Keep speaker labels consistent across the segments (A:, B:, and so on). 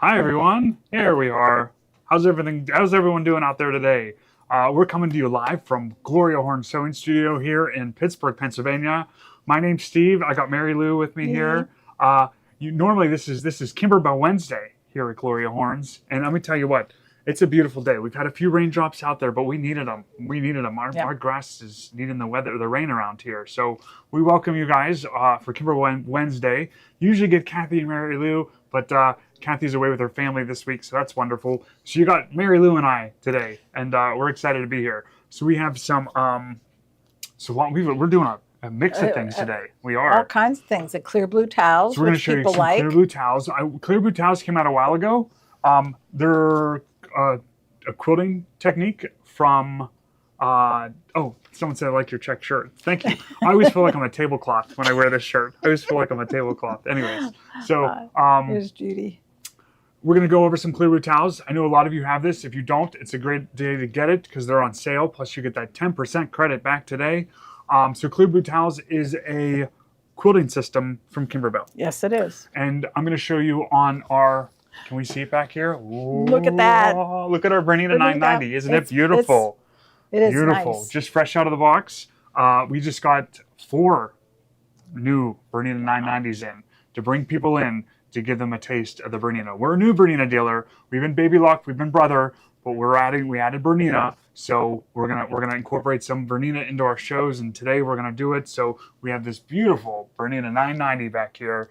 A: Hi everyone, here we are. How's everyone doing out there today? We're coming to you live from Gloria Horn Sewing Studio here in Pittsburgh, Pennsylvania. My name's Steve. I got Mary Lou with me here. Normally this is Kimberbell Wednesday here at Gloria Horns, and let me tell you what, it's a beautiful day. We've had a few raindrops out there, but we needed them. Our grass is needing the rain around here. So we welcome you guys for Kimberbell Wednesday. Usually get Kathy and Mary Lou, but Kathy's away with her family this week, so that's wonderful. So you got Mary Lou and I today, and we're excited to be here. So we have some, we're doing a mix of things today. We are.
B: All kinds of things. The clear blue towels,
A: so we're going to show you some clear blue towels. Clear blue towels came out a while ago. They're a quilting technique from, someone said I like your check shirt. Thank you. I always feel like I'm a tablecloth when I wear this shirt. I always feel like I'm a tablecloth. Anyways, so
B: here's Judy.
A: We're going to go over some clear blue towels. I know a lot of you have this. If you don't, it's a great day to get it because they're on sale. Plus you get that 10% credit back today. So clear blue towels is a quilting system from Kimberbell.
B: Yes, it is.
A: And I'm going to show you on our, can we see it back here? Ooh,
B: look at that.
A: Look at our Bernina 990. Isn't it beautiful?
B: It is
A: beautiful.
B: Nice.
A: Just fresh out of the box. We just got 4 new Bernina 990s in to bring people in to give them a taste of the Bernina. We're a new Bernina dealer. We've been Baby Luck, we've been Brother, but we added Bernina. So we're gonna incorporate some Bernina into our shows, and today we're gonna do it. So we have this beautiful Bernina 990 back here,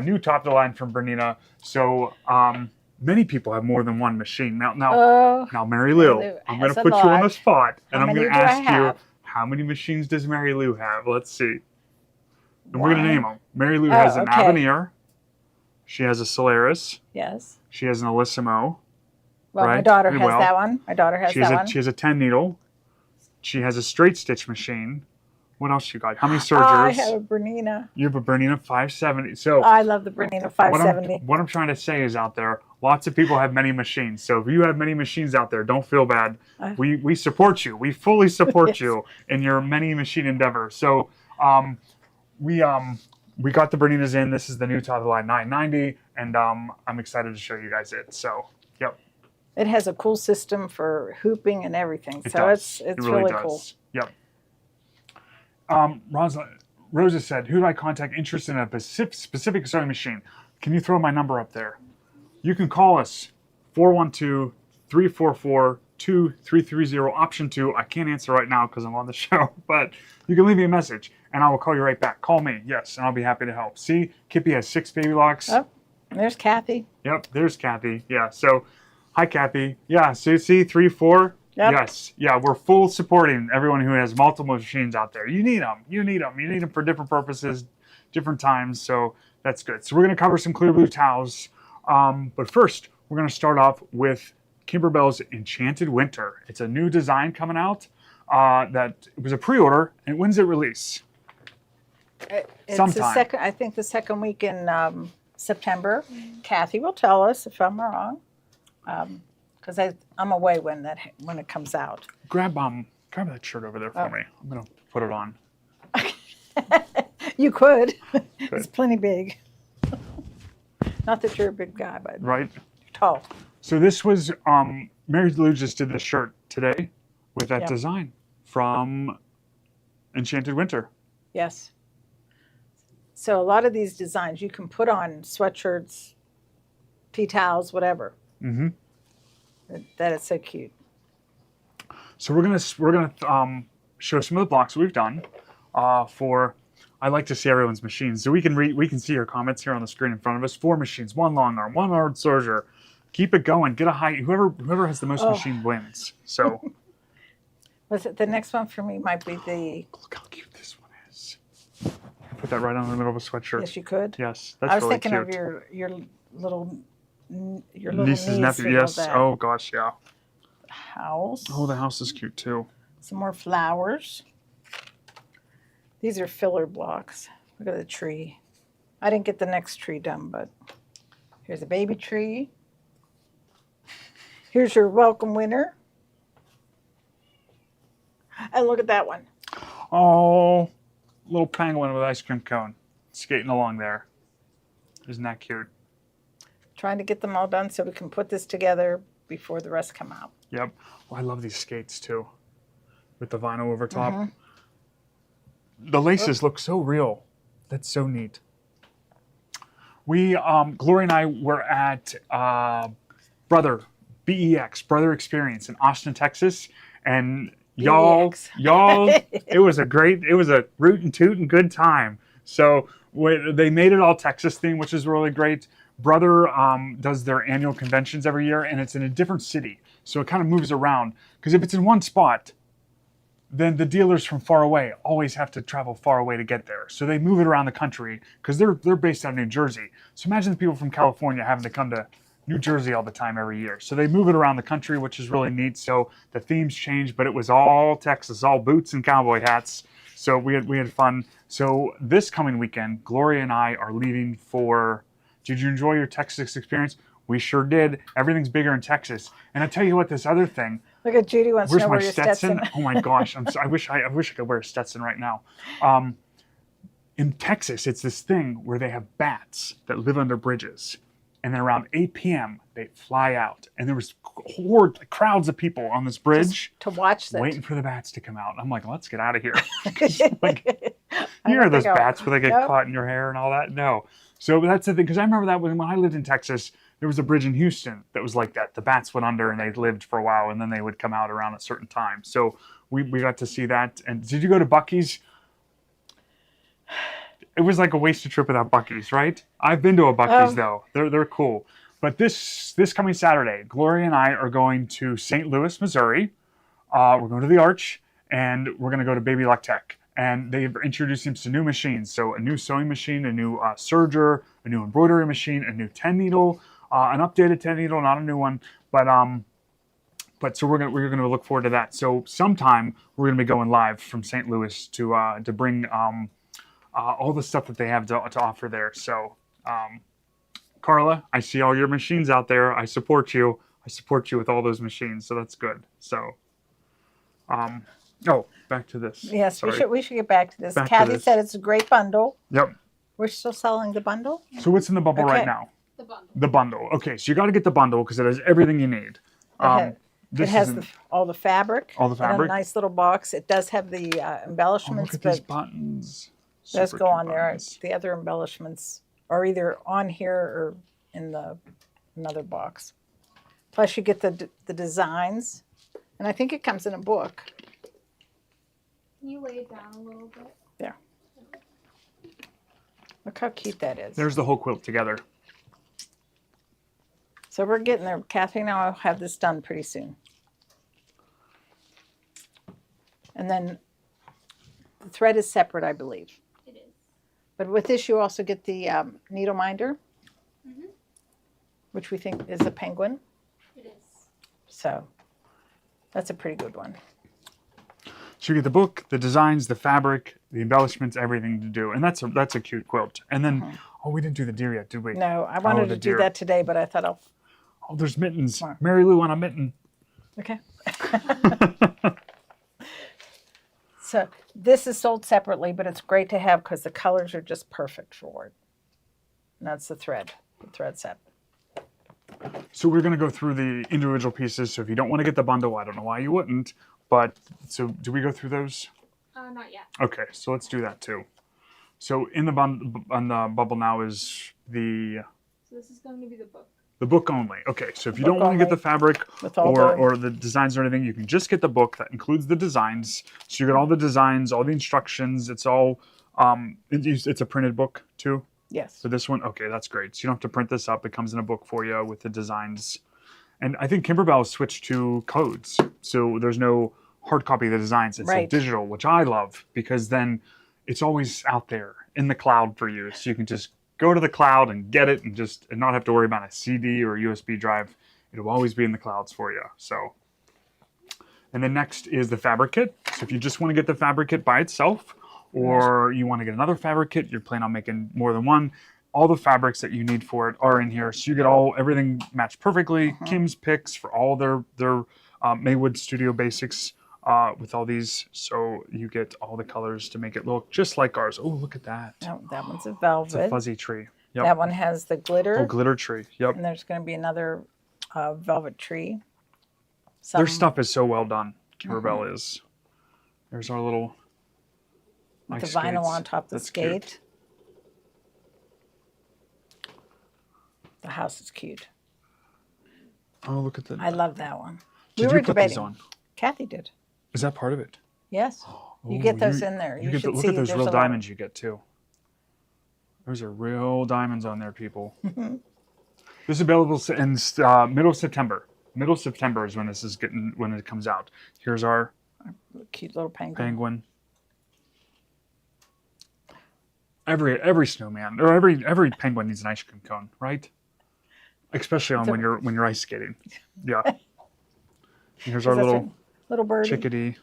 A: new top of the line from Bernina. So many people have more than one machine. Now, Mary Lou, I'm gonna put you on the spot, and I'm gonna ask you, how many machines does Mary Lou have? Let's see. And we're gonna name them. Mary Lou has an Avenir. She has a Solaris.
B: Yes.
A: She has an Alissimo.
B: Well,
A: right?
B: my daughter has that one. My daughter has that one.
A: She has a 10 needle. She has a straight stitch machine. What else you got? How many sergers?
B: I have a Bernina.
A: You have a Bernina 570. So
B: I love the Bernina 570.
A: What I'm trying to say is out there, lots of people have many machines. So if you have many machines out there, don't feel bad. We support you. We fully support you in your many machine endeavors. So we got the Berninas in. This is the new top of the line 990, and I'm excited to show you guys it. So, yep.
B: It has a cool system for hooping and everything. It's really cool.
A: Yep. Rosa said, who do I contact interested in a specific sewing machine? Can you throw my number up there? You can call us 412-344-2330, option 2. I can't answer right now because I'm on the show, but you can leave me a message and I will call you right back. Call me, yes, and I'll be happy to help. See, Kippy has 6 baby locks.
B: Oh, there's Kathy.
A: Yep, there's Kathy. Yeah, so hi, Kathy. Yeah, so see, 3, 4. Yep. Yes, yeah, we're full supporting everyone who has multiple machines out there. You need them. You need them. You need them for different purposes, different times. So that's good. So we're going to cover some clear blue towels. But first, we're going to start off with Kimberbell's Enchanted Winter. It's a new design coming out. It was a pre-order. And when's it release?
B: It's
A: sometime.
B: I think the second week in September. Kathy will tell us if I'm wrong. Because I'm away when it comes out.
A: Grab that shirt over there for me. I'm gonna put it on.
B: You could. It's plenty big. Not that you're a big guy, but
A: right.
B: You're tall.
A: So this was Mary Lou just did this shirt today with that design from Enchanted Winter.
B: Yes. So a lot of these designs you can put on sweatshirts, tea towels, whatever. Mm-hmm. That is so cute.
A: So we're gonna show some of the blocks we've done I like to see everyone's machines, so we can see your comments here on the screen in front of us. 4 machines, 1 long arm, 1 hard serger. Keep it going. Get a high. Whoever has the most machine wins. So.
B: The next one for me might be the.
A: Look how cute this one is. Put that right on the middle of a sweatshirt.
B: Yes, you could.
A: Yes, that's really cute.
B: I was thinking of your little
A: niece's nephew. Yes. Oh gosh, yeah.
B: House.
A: Oh, the house is cute too.
B: Some more flowers. These are filler blocks. Look at the tree. I didn't get the next tree done, but here's a baby tree. Here's your welcome winter. And look at that one.
A: Oh, little penguin with ice cream cone skating along there. Isn't that cute?
B: trying to get them all done so we can put this together before the rest come out.
A: Yep. Oh, I love these skates too, with the vinyl over top. The laces look so real. That's so neat. We, Gloria and I were at Brother Experience in Austin, Texas, and y'all, it was a root and toot and good time. So they made it all Texas theme, which is really great. Brother does their annual conventions every year, and it's in a different city, so it kind of moves around. Because if it's in one spot, then the dealers from far away always have to travel far away to get there. So they move it around the country because they're based out of New Jersey. So imagine the people from California having to come to New Jersey all the time every year. So they move it around the country, which is really neat. So the themes change, but it was all Texas, all boots and cowboy hats. So we had fun. So this coming weekend, Gloria and I are leaving for. Did you enjoy your Texas experience? We sure did. Everything's bigger in Texas. And I tell you what, this other thing.
B: Look at Judy wants to know where your
A: Stetson? Oh my gosh! I wish I could wear a Stetson right now. In Texas, it's this thing where they have bats that live under bridges, and then around 8 p.m. they fly out, and there was crowds of people on this bridge
B: just to watch them,
A: waiting for the bats to come out. I'm like, let's get out of here. Like, you know those bats where they get caught in your hair and all that? No. So that's the thing, because I remember that when I lived in Texas, there was a bridge in Houston that was like that. The bats went under and they lived for a while, and then they would come out around a certain time. So we got to see that. And did you go to Buc-ee's? It was like a wasted trip without Buc-ee's, right? I've been to a Buc-ee's though. They're cool. But this coming Saturday, Gloria and I are going to St. Louis, Missouri. We're going to the Arch, and we're going to go to Baby Lock Tech. And they've introduced some new machines. So a new sewing machine, a new serger, a new embroidery machine, a new 10 needle, an updated 10 needle, not a new one. But so we're gonna look forward to that. So sometime we're gonna be going live from St. Louis to bring all the stuff that they have to offer there. So Carla, I see all your machines out there. I support you. I support you with all those machines. So that's good. So back to this.
B: Yes,
A: Sorry.
B: we should get back to this. Kathy said it's a great bundle.
A: Yep.
B: We're still selling the bundle.
A: So what's in the bundle right now?
C: The bundle.
A: The bundle. Okay, so you got to get the bundle because it has everything you need.
B: It has all the fabric.
A: All the fabric.
B: In a nice little box. It does have the embellishments,
A: look at these buttons.
B: Does
A: Super
B: go
A: cute
B: on there.
A: buttons.
B: The other embellishments are either on here or in another box. Plus, you get the designs, and I think it comes in a book.
C: Can you lay it down a little bit?
B: There. Look how cute that is.
A: There's the whole quilt together.
B: So we're getting there. Kathy and I will have this done pretty soon. And then the thread is separate, I believe.
C: It is.
B: But with this, you also get the needle minder, which we think is a penguin.
C: It is.
A: So
B: That's a pretty good one.
A: So you get the book, the designs, the fabric, the embellishments, everything to do. And that's a cute quilt. And then, oh, we didn't do the deer yet, did we?
B: No, I wanted to do that today, but I thought I'll...
A: Oh, there's mittens.
B: Smart.
A: Mary Lou on a mitten.
B: Okay. So this is sold separately, but it's great to have because the colors are just perfect for it. And that's the thread set.
A: So we're going to go through the individual pieces. So if you don't want to get the bundle, I don't know why you wouldn't. But so do we go through those?
C: Not yet.
A: Okay, so let's do that too. So in the bubble now is
C: So this is going to be the book.
A: the book only. Okay, so if you
B: Book
A: don't want to get
B: only.
A: the fabric
B: With all
A: or the designs or anything, you can just get the book that includes the designs. So you get all the designs, all the instructions. It's all it's a printed book too.
B: Yes.
A: So this one, okay, that's great. So you don't have to print this up. It comes in a book for you with the designs. And I think Kimberbell has switched to codes. So there's no hard copy of the designs. It's
B: Right.
A: digital, which I love because then it's always out there in the cloud for you. So you can just go to the cloud and get it and not have to worry about a CD or a USB drive. It'll always be in the clouds for you. So, and then next is the fabric kit. So if you just want to get the fabric kit by itself, or you want to get another fabric kit, you're planning on making more than one, all the fabrics that you need for it are in here. So you get everything matched perfectly. Kim's picks for all their Maywood Studio Basics with all these. So you get all the colors to make it look just like ours. Oh, look at that.
B: Oh, that one's a
A: It's a
B: velvet.
A: fuzzy tree. Yep.
B: That one has the glitter.
A: Oh, glitter tree. Yep.
B: And there's going to be another velvet tree.
A: Their stuff is so well done. Kimberbell is. There's our little
B: with the
A: ice
B: vinyl
A: skates.
B: on top of the
A: That's
B: skate.
A: cute.
B: The house is cute.
A: Oh, look at that.
B: I love that one.
A: Did
B: we
A: you
B: were
A: put
B: debating.
A: these on?
B: Kathy did.
A: Is that part of it?
B: Yes. You
A: Ooh,
B: get those in there. You
A: get
B: should
A: look
B: see
A: at those
B: there's
A: real
B: a lot of-
A: diamonds you get too. Those are real diamonds on there, people. This is available in middle of September. Middle of September is when when it comes out. Here's our
B: Cute little penguin.
A: penguin. Every snowman or every penguin needs an ice cream cone, right? Especially on when you're ice skating. Yeah. And here's our
B: little birdie.
A: chickadee.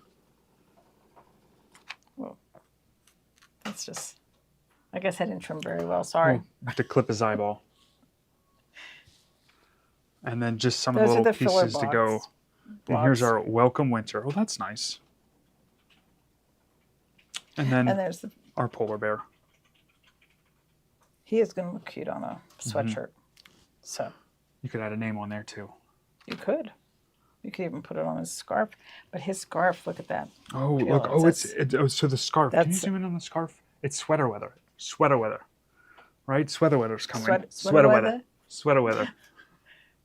B: Well, that's just. I guess I didn't trim very well. Sorry.
A: Oh, I have to clip his eyeball. And then just some of
B: Those
A: the
B: are
A: little
B: the filler
A: pieces to go.
B: blocks.
A: And here's our welcome winter. Oh, that's nice. And then
B: And there's
A: our polar bear.
B: he is going to look cute on a sweatshirt. So
A: You could add a name on there too.
B: you could. You could even put it on his scarf. But his scarf, look at that.
A: Oh,
B: Pill.
A: look. Oh, so the scarf. Can you
B: that's-
A: zoom in on the scarf? It's sweater weather. Sweater weather. Right? Sweater weather's coming.
B: Sweater weather?
A: Sweater weather.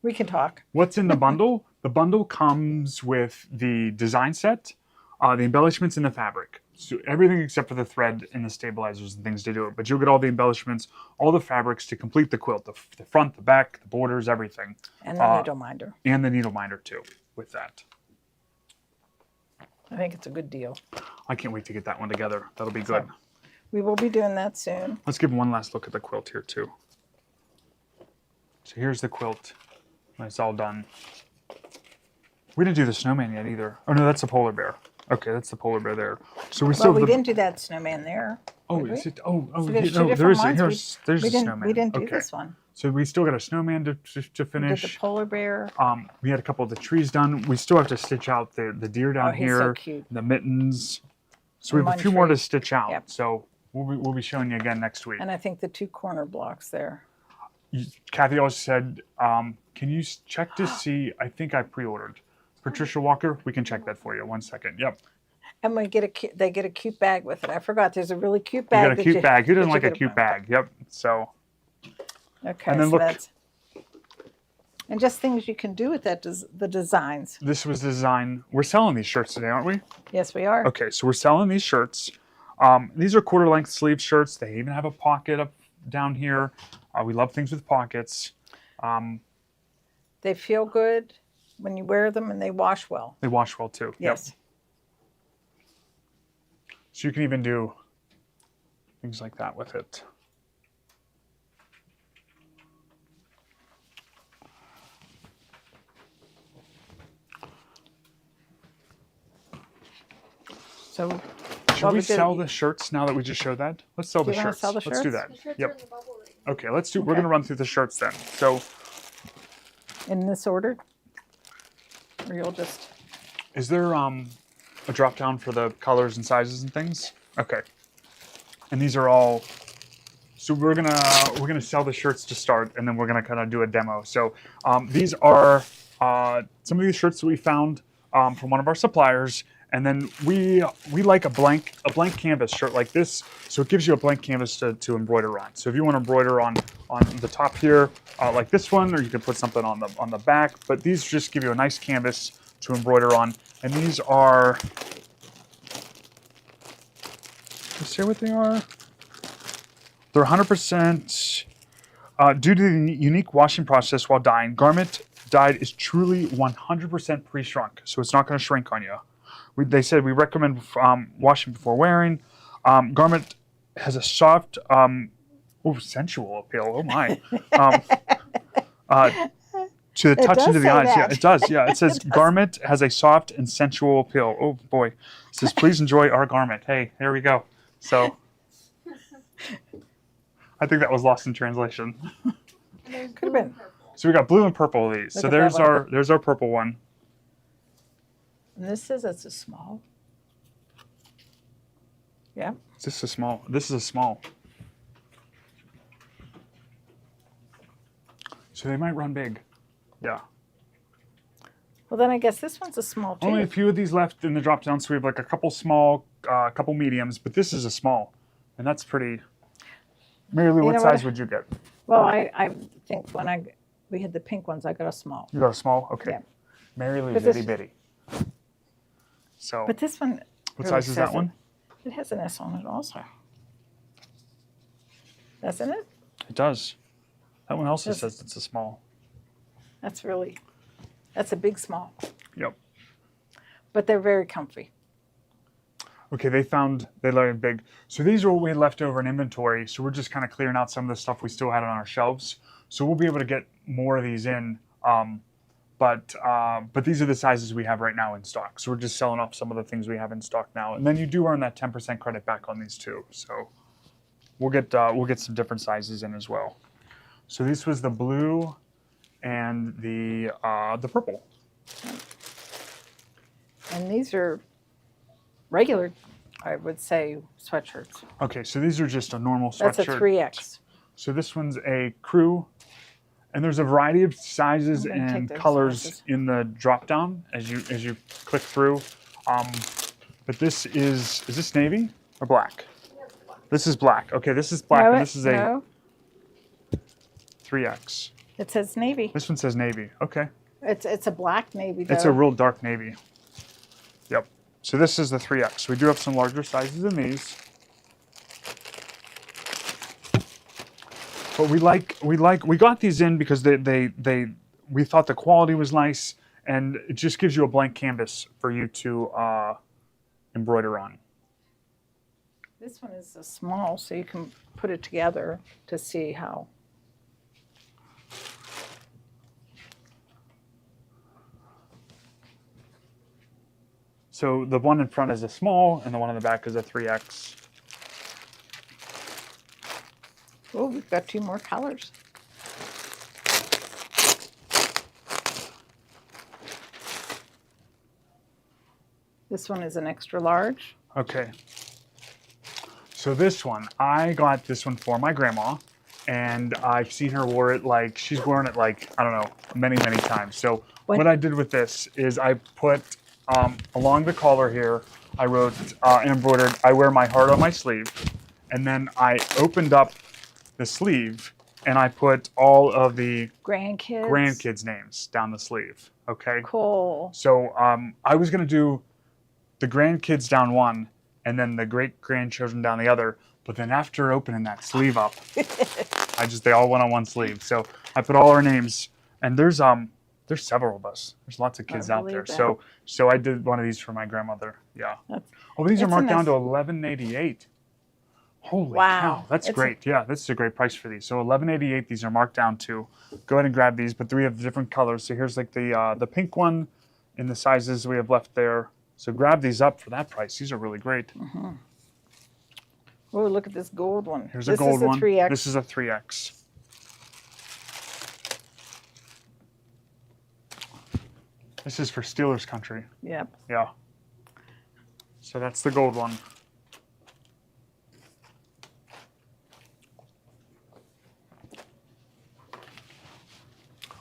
B: We can talk.
A: What's in the bundle? The bundle comes with the design set, the embellishments, and the fabric. So everything except for the thread and the stabilizers and things to do it. But you'll get all the embellishments, all the fabrics to complete the quilt. The front, the back, the borders, everything.
B: And the needle minder.
A: And the needle minder too with that.
B: I think it's a good deal.
A: I can't wait to get that one together. That'll be good.
B: We will be doing that soon.
A: Let's give one last look at the quilt here too. So here's the quilt when it's all done. We didn't do the snowman yet either. Oh no, that's the polar bear. Okay, that's the polar bear there. So we still
B: Well, we
A: have the,
B: didn't do that snowman there.
A: oh,
B: did we?
A: is it? Oh,
B: So there's
A: no,
B: two
A: there is.
B: different ones.
A: There's
B: we
A: a
B: didn't,
A: snowman.
B: We didn't do
A: Okay.
B: this one.
A: So we still got a snowman to
B: We did
A: finish.
B: the polar bear.
A: We had a couple of the trees done. We still have to stitch out the deer down
B: He's so
A: here,
B: cute.
A: the mittens. So we
B: And
A: have a
B: one
A: few more
B: tree.
A: to stitch out.
B: Yep.
A: So we'll be showing you again next week.
B: And I think the 2 corner blocks there.
A: Kathy also said, can you check to see? I think I pre-ordered. Patricia Walker, we can check that for you. 1 second. Yep.
B: And they get a cute bag with it. I forgot. There's a really cute
A: You
B: bag.
A: got a cute bag. Who doesn't
B: that
A: like
B: you
A: a
B: get
A: cute bag? Yep. So,
B: Okay.
A: And then
B: so
A: look-
B: that's. And just things you can do with that. The designs.
A: this was the design. We're selling these shirts today, aren't we?
B: Yes, we are.
A: Okay, so we're selling these shirts. These are quarter length sleeve shirts. They even have a pocket up down here. We love things with pockets.
B: They feel good when you wear them, and they wash well.
A: They wash well too. Yep.
B: Yes.
A: So you can even do things like that with it.
B: So
A: Should
B: Well,
A: we
B: we did-
A: sell the shirts now that we just showed that? Let's sell
B: Do
A: the
B: you wanna
A: shirts.
B: sell the
A: Let's do
B: shirts?
A: that.
C: The shirts are
A: Yep.
C: in the bubble ring.
A: Okay, let's do. We're
B: Okay.
A: gonna run through the shirts then. So,
B: in this order, or you'll just.
A: is there a drop down for the colors and sizes and things? Okay. And these are all. So we're gonna sell the shirts to start, and then we're gonna kind of do a demo. So these are some of these shirts that we found from one of our suppliers, and then we like a blank canvas shirt like this. So it gives you a blank canvas to embroider on. So if you want to embroider on the top here, like this one, or you can put something on the back. But these just give you a nice canvas to embroider on, and these are. Let's see what they are. They're 100% due to the unique washing process while dyeing. Garment dyed is truly 100% pre-shrunk, so it's not going to shrink on you. They said we recommend washing before wearing. Garment has a soft, sensual appeal. Oh my! To the
B: It
A: touch
B: does
A: into the
B: say
A: eyes. Yeah,
B: that.
A: it does. Yeah, it says garment has a soft and sensual appeal. Oh boy! It says please enjoy our garment. Hey, there we go. So. I think that was lost in translation.
C: And there's
B: Could've
C: blue
B: been.
C: and purple.
A: So we got blue and purple of these.
B: Look
A: So
B: at that one.
A: there's our purple one.
B: And this says it's a small. Yeah.
A: Is this a small? This is a small. So they might run big. Yeah.
B: Well, then I guess this one's a small too.
A: Only a few of these left in the drop down, so we have like a couple small, couple mediums, but this is a small, and that's pretty. Mary Lou,
B: You
A: what
B: know
A: size
B: what?
A: would you get?
B: Well, I think when we had the pink ones, I got a small.
A: You got a small? Okay.
B: Yeah.
A: Mary Lou's
B: But this-
A: itty bitty. So,
B: But this one.
A: what
B: really
A: size is that
B: says
A: one?
B: It has an S on it also. Doesn't it?
A: It does. That one also
B: Does-
A: says it's a small.
B: That's a big small.
A: Yep.
B: But they're very comfy.
A: Okay, they learned big. So these are what we had left over in inventory. So we're just kind of clearing out some of the stuff we still had on our shelves. So we'll be able to get more of these in. But these are the sizes we have right now in stock. So we're just selling off some of the things we have in stock now. And then you do earn that 10% credit back on these too. So we'll get some different sizes in as well. So this was the blue and the purple.
B: And these are regular, I would say, sweatshirts.
A: Okay, so these are just a normal sweatshirt.
B: That's a 3X.
A: So this one's a crew, and there's a variety of sizes
B: I'm gonna take
A: and
B: those
A: colors
B: sizes.
A: in the drop down as you click through. But this is this navy or black? This is black. Okay, this is black, and this is a
B: No,
A: 3X.
B: it says navy.
A: This one says navy. Okay,
B: It's a black navy though.
A: it's a real dark navy. Yep. So this is the 3X. We do have some larger sizes in these. But we got these in because we thought the quality was nice, and it just gives you a blank canvas for you to embroider on.
B: This one is a small, so you can put it together to see how.
A: So the one in front is a small, and the one in the back is a 3X.
B: Oh, we've got 2 more colors. This one is an extra large.
A: Okay. So this one, I got this one for my grandma, and I've seen her wear it like, she's worn it like, I don't know, many, many times. So
B: What-
A: what I did with this is I put along the collar here, I wrote embroidered, I wear my heart on my sleeve, and then I opened up the sleeve and I put all of the grandkids' names down the sleeve. Okay.
B: Cool.
A: So I was gonna do the grandkids down one, and then the great grandchildren down the other. But then after opening that sleeve up, they all went on one sleeve. So I put all our names, and there's several of us. There's lots of kids out there.
B: believe
A: So I did one of these for my grandmother. Yeah.
B: That's-
A: Oh, these are
B: it's a
A: marked down
B: nice-
A: to $11.88. Holy
B: Wow.
A: cow, that's
B: It's
A: great. Yeah, this is a great price for these. So $11.88, these are marked down to. Go ahead and grab these, but we have different colors. So here's like the pink one in the sizes we have left there. So grab these up for that price. These are really great.
B: Oh, look at this gold one.
A: Here's
B: this
A: a gold
B: is a
A: one.
B: 3X.
A: This is a 3X. This is for Steelers country.
B: Yep.
A: Yeah. So that's the gold one.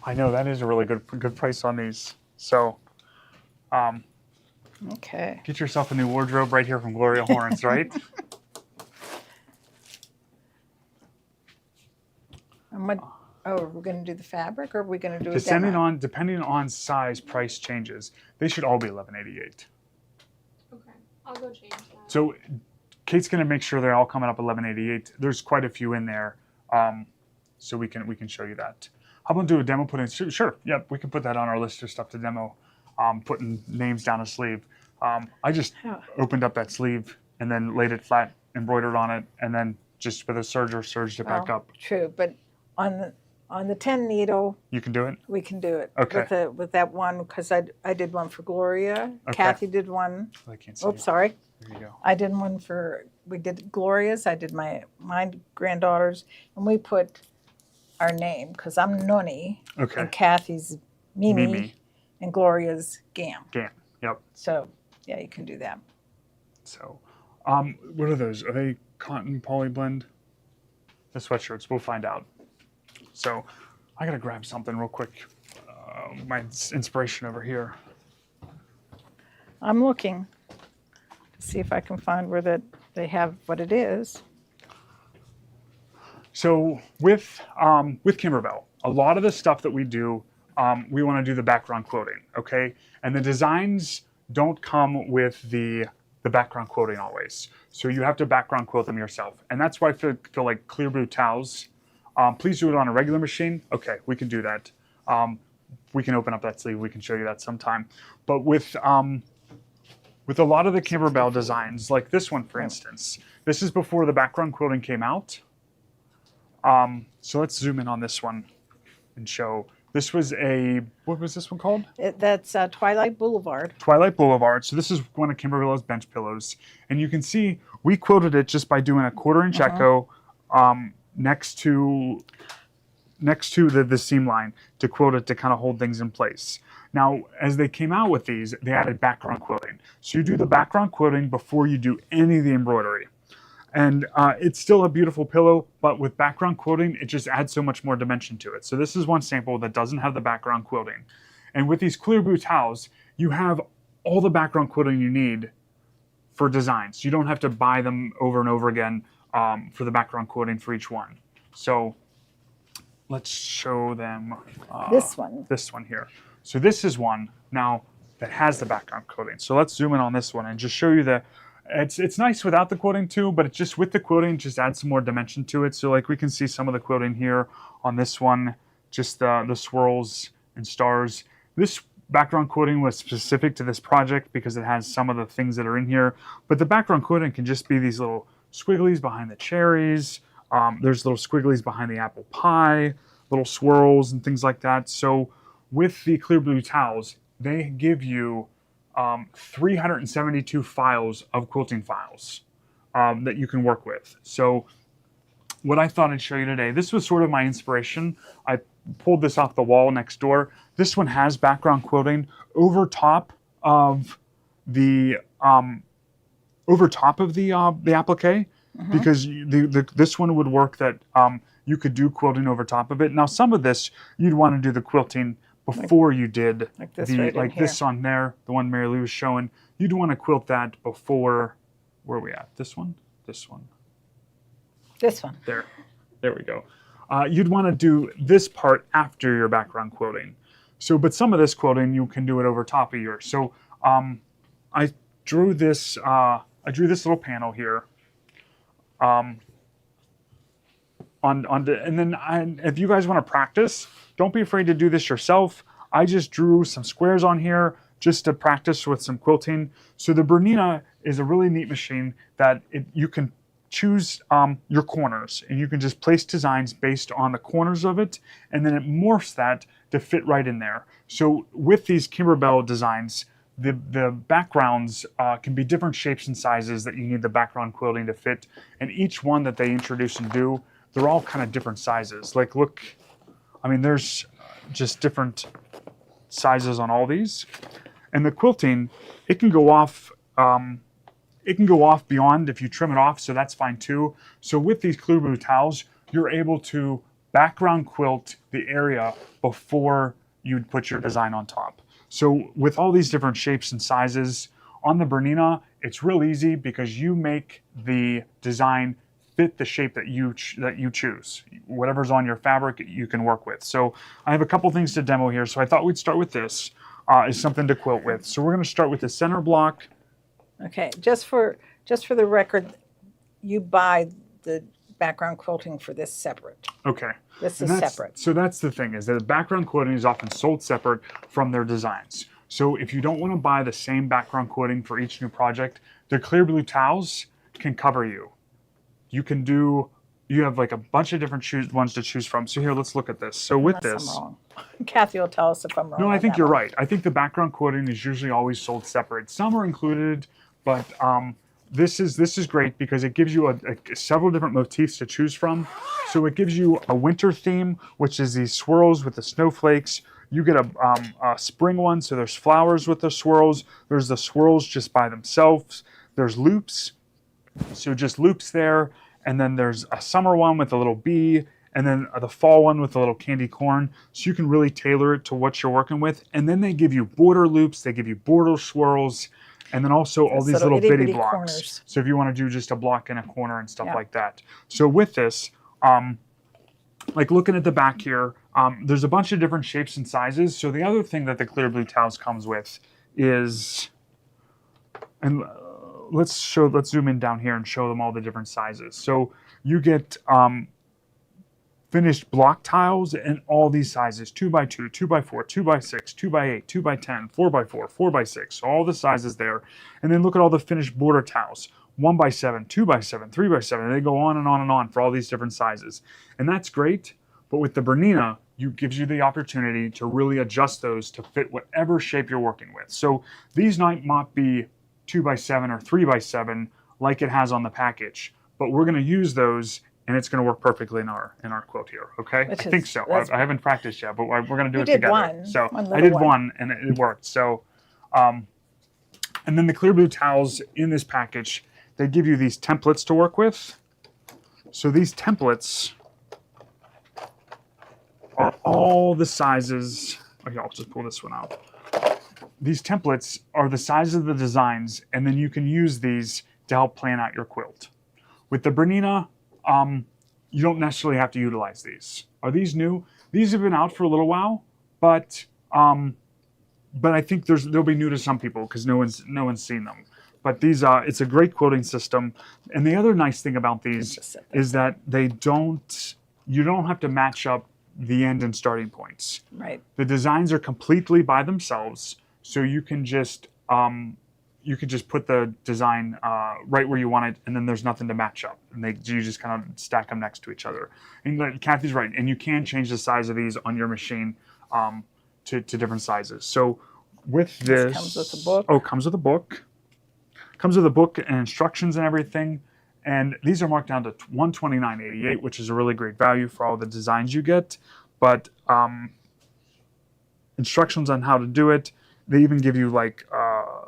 A: I know that is a really good price on these. So
B: Okay.
A: get yourself a new wardrobe right here from Gloria Horns, right?
B: And what? Oh, are we going to do the fabric, or are we going to do a
A: Depending on size, price changes. They should all be $11.88.
C: Okay, I'll go change that.
A: So Kate's gonna make sure they're all coming up $11.88. There's quite a few in there, so we can show you that. How about do a demo? Sure. Yep, we can put that on our list of stuff to demo. Putting names down a sleeve. I just
B: Yeah.
A: opened up that sleeve and then laid it flat, embroidered on it, and then just with a serger serged it back
B: Well,
A: up.
B: True, but on the 10 needle,
A: You can do it.
B: we can do it.
A: Okay.
B: With that one, because I did one for Gloria.
A: Okay.
B: Kathy did one.
A: I can't see.
B: Oops, sorry.
A: There you go.
B: I did one we did Gloria's. I did my granddaughter's, and we put our name, because I'm Noni,
A: Okay.
B: and Kathy's Mimi,
A: Mimi.
B: and Gloria's Gam.
A: Again. Yep.
B: So, yeah, you can do that.
A: So, what are those? Are they cotton poly blend? The sweatshirts. We'll find out. So, I gotta grab something real quick. My inspiration over here.
B: I'm looking to see if I can find where that they have what it is.
A: So with Kimberbell, a lot of the stuff that we do, we want to do the background quoting, okay? And the designs don't come with the background quoting always. So you have to background quote them yourself. And that's why I feel like clear blue towels, please do it on a regular machine. Okay, we can do that. We can open up that sleeve. We can show you that sometime. But with a lot of the Kimberbell designs, like this one, for instance, this is before the background quoting came out. So let's zoom in on this one and show. This was what was this one called?
B: That's Twilight Boulevard.
A: Twilight Boulevard. So this is one of Kimberbell's bench pillows. And you can see we quoted it just by doing a 1/4 inch echo next to the seam line to quote it to kind of hold things in place. Now, as they came out with these, they added background quoting. So you do the background quoting before you do any of the embroidery. And it's still a beautiful pillow, but with background quoting, it just adds so much more dimension to it. So this is one sample that doesn't have the background quoting. And with these clear blue towels, you have all the background quoting you need for designs. You don't have to buy them over and over again for the background quoting for each one. So let's show them
B: This one.
A: This one here. So this is one now that has the background quoting. So let's zoom in on this one and just show you it's nice without the quoting too, but it's just with the quoting, just adds some more dimension to it. So like we can see some of the quoting here on this one, just the swirls and stars. This background quoting was specific to this project because it has some of the things that are in here, but the background quoting can just be these little squigglies behind the cherries. There's little squigglies behind the apple pie, little swirls and things like that. So with the clear blue towels, they give you 372 files of quilting files that you can work with. So what I thought I'd show you today, this was sort of my inspiration. I pulled this off the wall next door. This one has background quoting over top of the applique, because this one would work that you could do quilting over top of it. Now some of this you'd want to do the quilting before you did this on there, the one Mary Lou was showing. You'd want to quilt that before. Where are we at? This one? This one.
B: This one.
A: There we go. You'd want to do this part after your background quoting. So, but some of this quoting you can do it over top of yours. So, I drew this. I drew this little panel here. And then if you guys want to practice, don't be afraid to do this yourself. I just drew some squares on here just to practice with some quilting. So the Bernina is a really neat machine that you can choose your corners, and you can just place designs based on the corners of it, and then it morphs that to fit right in there. So with these Kimberbell designs, the backgrounds can be different shapes and sizes that you need the background quilting to fit, and each one that they introduce and do, they're all kind of different sizes. Like look, I mean, there's just different sizes on all these. And the quilting, it can go off beyond if you trim it off, so that's fine too. So with these clear blue towels, you're able to background quilt the area before you'd put your design on top. So with all these different shapes and sizes, on the Bernina, it's real easy because you make the design fit the shape that you choose. Whatever's on your fabric, you can work with. So I have a couple things to demo here. So I thought we'd start with this, is something to quilt with. So we're going to start with the center block.
B: Okay, just for the record, you buy the background quilting for this separate.
A: Okay.
B: This is separate.
A: So that's the thing, is that the background quilting is often sold separate from their designs. So if you don't want to buy the same background quilting for each new project, the clear blue towels can cover you. You have like a bunch of different ones to choose from. So here, let's look at this. So with
B: Unless
A: this,
B: I'm wrong. Kathy will tell us if I'm wrong.
A: no, I
B: on
A: think
B: that
A: you're
B: one.
A: right. I think the background quilting is usually always sold separate. Some are included, but this is great because it gives you several different motifs to choose from. So it gives you a winter theme, which is these swirls with the snowflakes. You get a spring one, so there's flowers with the swirls. There's the swirls just by themselves. There's loops, so just loops there. And then there's a summer one with a little bee, and then the fall one with the little candy corn. So you can really tailor it to what you're working with. And then they give you border loops, they give you border swirls, and then also all these little bitty blocks.
B: Corners.
A: So if you want to do just a block in a corner and stuff
B: Yeah.
A: like that. So with this, like looking at the back here, there's a bunch of different shapes and sizes. So the other thing that the clear blue towels comes with is, and let's zoom in down here and show them all the different sizes. So you get finished block tiles in all these sizes: 2x2, 2x4, 2x6, 2x8, 2x10, 4x4, 4x6. So all the sizes there. And then look at all the finished border tiles: 1x7, 2x7, 3x7. They go on and on and on for all these different sizes. And that's great. But with the Bernina, it gives you the opportunity to really adjust those to fit whatever shape you're working with. So these might not be 2x7 or 3x7 like it has on the package, but we're going to use those, and it's going to work perfectly in our quilt here. Okay, I think so. I haven't practiced yet, but we're going to do it together.
B: One.
A: So I did one, and it worked. So, and then the clear blue towels in this package, they give you these templates to work with. So these templates are all the sizes. Okay, I'll just pull this one out. These templates are the size of the designs, and then you can use these to help plan out your quilt. With the Bernina, you don't necessarily have to utilize these. Are these new? These have been out for a little while, but I think they'll be new to some people because no one's seen them. But these, it's a great quilting system. And the other nice thing about these is that you don't have to match up the end and starting points.
B: Right.
A: The designs are completely by themselves, so you can just put the design right where you want it, and then there's nothing to match up, and you just kind of stack them next to each other. And Kathy's right, and you can change the size of these on your machine to different sizes. So with this
B: comes with a book.
A: Oh, comes with a book. Comes with a book and instructions and everything. And these are marked down to $129.88, which is a really great value for all the designs you get. But instructions on how to do it. They even give you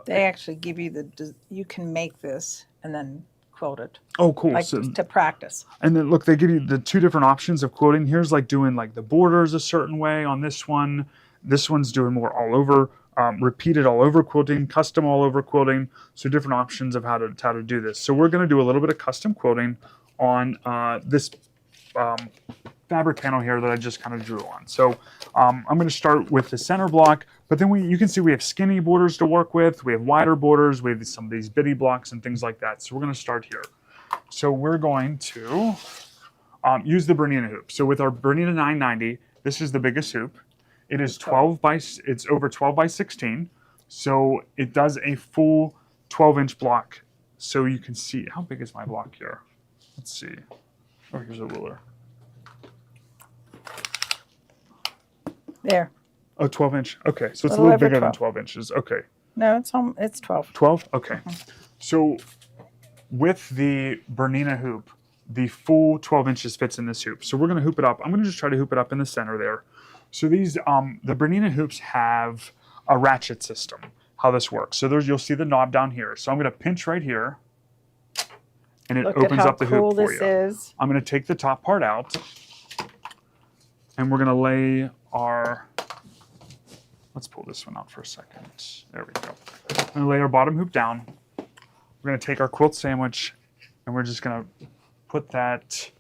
B: they actually give you you can make this and then quilt it.
A: Oh, cool.
B: Like to practice.
A: And then look, they give you the two different options of quilting. Here's like doing like the borders a certain way on this one. This one's doing more all over, repeated all over quilting, custom all over quilting. So different options of how to do this. So we're going to do a little bit of custom quilting on this fabric panel here that I just kind of drew on. So I'm going to start with the center block, but then you can see we have skinny borders to work with. We have wider borders. We have some of these bitty blocks and things like that. So we're going to start here. So we're going to use the Bernina hoop. So with our Bernina 990, this is the biggest hoop. It is it's over 12 by 16. So it does a full 12-inch block. So you can see, how big is my block here? Let's see. Oh, here's a ruler.
B: There.
A: Oh, 12 inch. Okay, so it's a little bigger than 12 inches. Okay.
B: No, it's 12.
A: 12? Okay. So with the Bernina hoop, the full 12 inches fits in this hoop. So we're going to hoop it up. I'm going to just try to hoop it up in the center there. So these, the Bernina hoops have a ratchet system, how this works. So you'll see the knob down here. So I'm going to pinch right here, and it opens up the hoop for you.
B: Is.
A: I'm going to take the top part out, and we're going to lay let's pull this one out for a second. There we go. I'm going to lay our bottom hoop down. We're going to take our quilt sandwich, and we're just going to put that,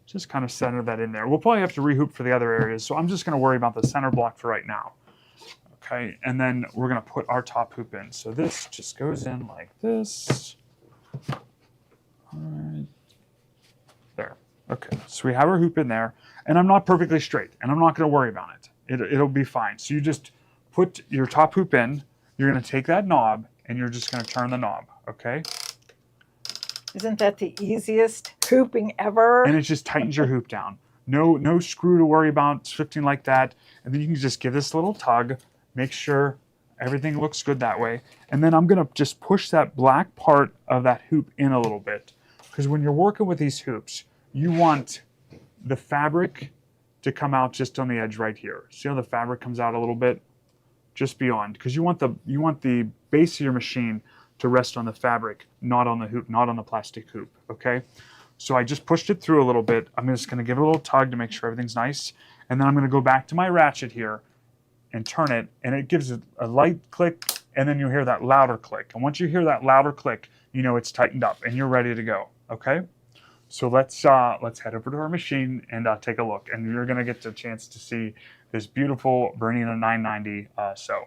A: just kind of center that in there. We'll probably have to rehoop for the other areas, so I'm just going to worry about the center block for right now. Okay, and then we're going to put our top hoop in. So this just goes in like this. All right. There. Okay, so we have our hoop in there, and I'm not perfectly straight, and I'm not going to worry about it. It'll be fine. So you just put your top hoop in, you're going to take that knob, and you're just going to turn the knob, okay?
B: Isn't that the easiest hooping ever?
A: And it just tightens your hoop down. No screw to worry about, shifting like that. And then you can just give this a little tug, make sure everything looks good that way. And then I'm going to just push that black part of that hoop in a little bit. Because when you're working with these hoops, you want the fabric to come out just on the edge right here. See how the fabric comes out a little bit? Just beyond. Because you want the base of your machine to rest on the fabric, not on the hoop, not on the plastic hoop, okay? So I just pushed it through a little bit. I'm just going to give it a little tug to make sure everything's nice. And then I'm going to go back to my ratchet here and turn it, and it gives it a light click, and then you hear that louder click. And once you hear that louder click, you know it's tightened up and you're ready to go. Okay? So let's head over to our machine and take a look. And you're going to get the chance to see this beautiful Bernina 990 sew.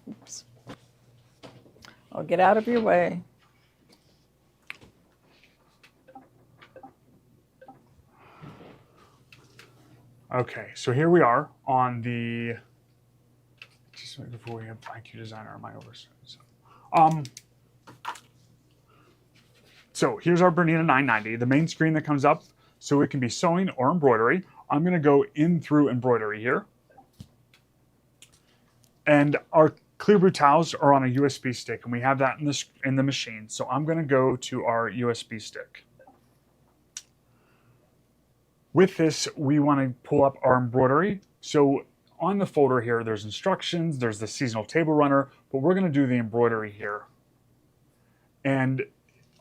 B: Oops. I'll get out of your way.
A: Okay, so here we are on the, just before we have IQ Designer on my oversight. So here's our Bernina 990, the main screen that comes up, so it can be sewing or embroidery. I'm going to go in through embroidery here. And our clear blue towels are on a USB stick, and we have that in the machine. So I'm going to go to our USB stick. With this, we want to pull up our embroidery. So on the folder here, there's instructions, there's the seasonal table runner, but we're going to do the embroidery here. And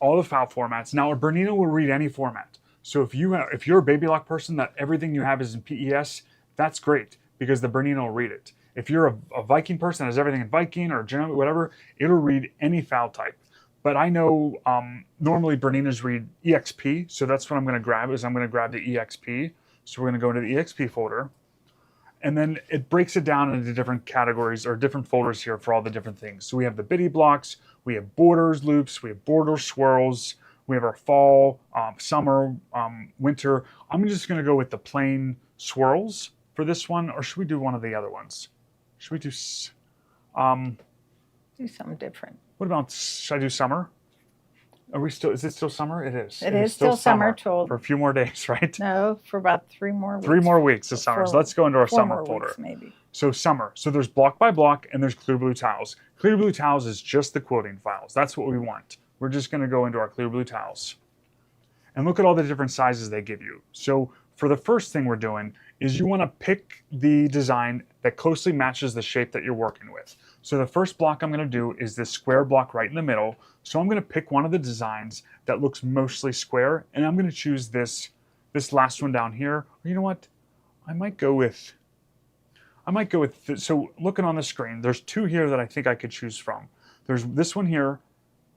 A: all the file formats. Now, a Bernina will read any format. So if you're a baby lock person that everything you have is in PES, that's great because the Bernina will read it. If you're a Viking person that has everything in Viking or German, whatever, it'll read any file type. But I know normally Berninas read EXP, so that's what I'm going to grab. I'm going to grab the EXP. So we're going to go into the EXP folder, and then it breaks it down into different categories or different folders here for all the different things. So we have the bitty blocks, we have borders loops, we have border swirls, we have our fall, summer, winter. I'm just going to go with the plain swirls for this one, or should we do one of the other ones? Should we do?
B: Do something different.
A: What about, should I do summer? Are we still, is it still summer? It is.
B: It is still summer
A: for a few more days, right?
B: No, for about 3 more weeks.
A: 3 more weeks of summer. So let's go into our
B: 4
A: summer
B: more
A: folder.
B: weeks, maybe.
A: So summer. So there's block by block and there's clear blue towels. Clear blue towels is just the quoting files. That's what we want. We're just going to go into our clear blue towels. And look at all the different sizes they give you. So for the first thing we're doing is you want to pick the design that closely matches the shape that you're working with. So the first block I'm going to do is this square block right in the middle. So I'm going to pick one of the designs that looks mostly square, and I'm going to choose this last one down here. You know what? I might go with, so looking on the screen, there's 2 here that I think I could choose from. There's this one here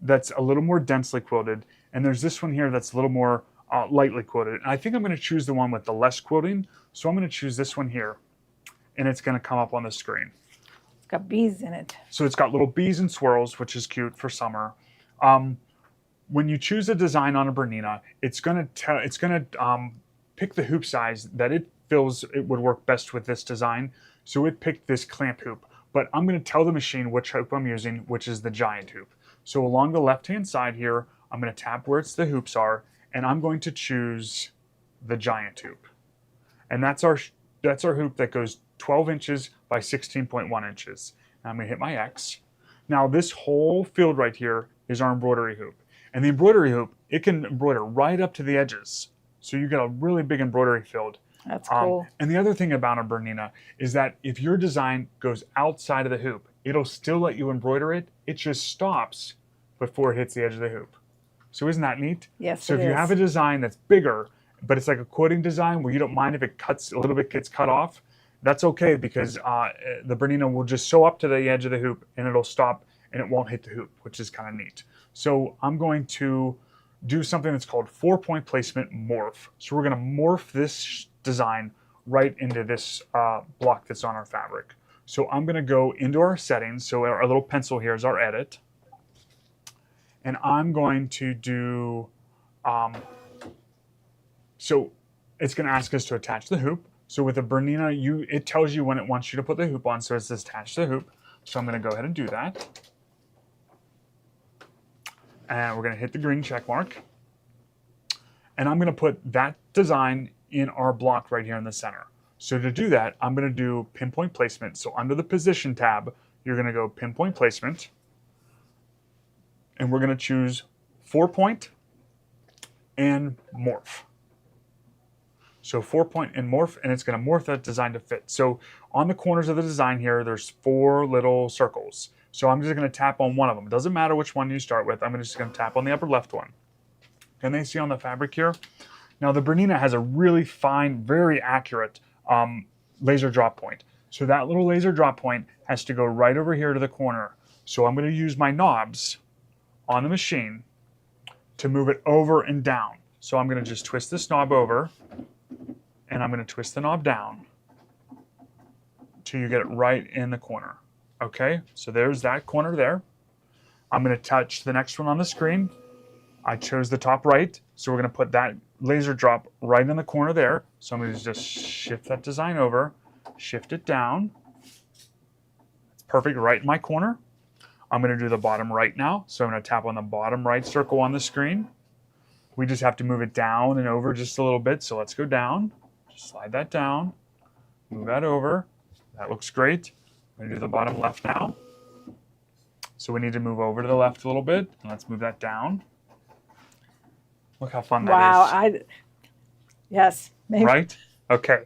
A: that's a little more densely quilted, and there's this one here that's a little more lightly quilted. And I think I'm going to choose the one with the less quilting. So I'm going to choose this one here, and it's going to come up on the screen.
B: It's got bees in it.
A: So it's got little bees and swirls, which is cute for summer. When you choose a design on a Bernina, it's going to pick the hoop size that it feels it would work best with this design. So it picked this clamp hoop, but I'm going to tell the machine which hoop I'm using, which is the giant hoop. So along the left-hand side here, I'm going to tap where the hoops are, and I'm going to choose the giant hoop. And that's our hoop that goes 12 inches by 16.1 inches. And I'm going to hit my X. Now this whole field right here is our embroidery hoop. And the embroidery hoop, it can embroider right up to the edges. So you get a really big embroidery field.
B: That's cool.
A: And the other thing about a Bernina is that if your design goes outside of the hoop, it'll still let you embroider it. It just stops before it hits the edge of the hoop. So isn't that neat?
B: Yes,
A: so if you have a design that's bigger, but it's like a quoting design where you don't mind if it cuts a little bit, gets cut off, that's okay because the Bernina will just sew up to the edge of the hoop and it'll stop and it won't hit the hoop, which is kind of neat. So I'm going to do something that's called 4-point placement morph. So we're going to morph this design right into this block that's on our fabric. So I'm going to go into our settings. So our little pencil here is our edit. And I'm going to do, so it's going to ask us to attach the hoop. So with a Bernina, it tells you when it wants you to put the hoop on. So it says attach the hoop. So I'm going to go ahead and do that. And we're going to hit the green check mark. And I'm going to put that design in our block right here in the center. So to do that, I'm going to do pinpoint placement. So under the position tab, you're going to go pinpoint placement. And we're going to choose 4-point and morph. So 4-point and morph, and it's going to morph that design to fit. So on the corners of the design here, there's 4 little circles. So I'm just going to tap on one of them. It doesn't matter which one you start with. I'm just going to tap on the upper left one. Can they see on the fabric here? Now the Bernina has a really fine, very accurate laser drop point. So that little laser drop point has to go right over here to the corner. So I'm going to use my knobs on the machine to move it over and down. So I'm going to just twist this knob over, and I'm going to twist the knob down till you get it right in the corner. Okay, so there's that corner there. I'm going to touch the next one on the screen. I chose the top right, so we're going to put that laser drop right in the corner there. So I'm going to just shift that design over, shift it down. It's perfect right in my corner. I'm going to do the bottom right now. So I'm going to tap on the bottom right circle on the screen. We just have to move it down and over just a little bit. So let's go down, just slide that down, move that over. That looks great. I'm going to do the bottom left now. So we need to move over to the left a little bit, and let's move that down. Look how fun that is.
B: Wow, yes. Maybe.
A: Right? Okay.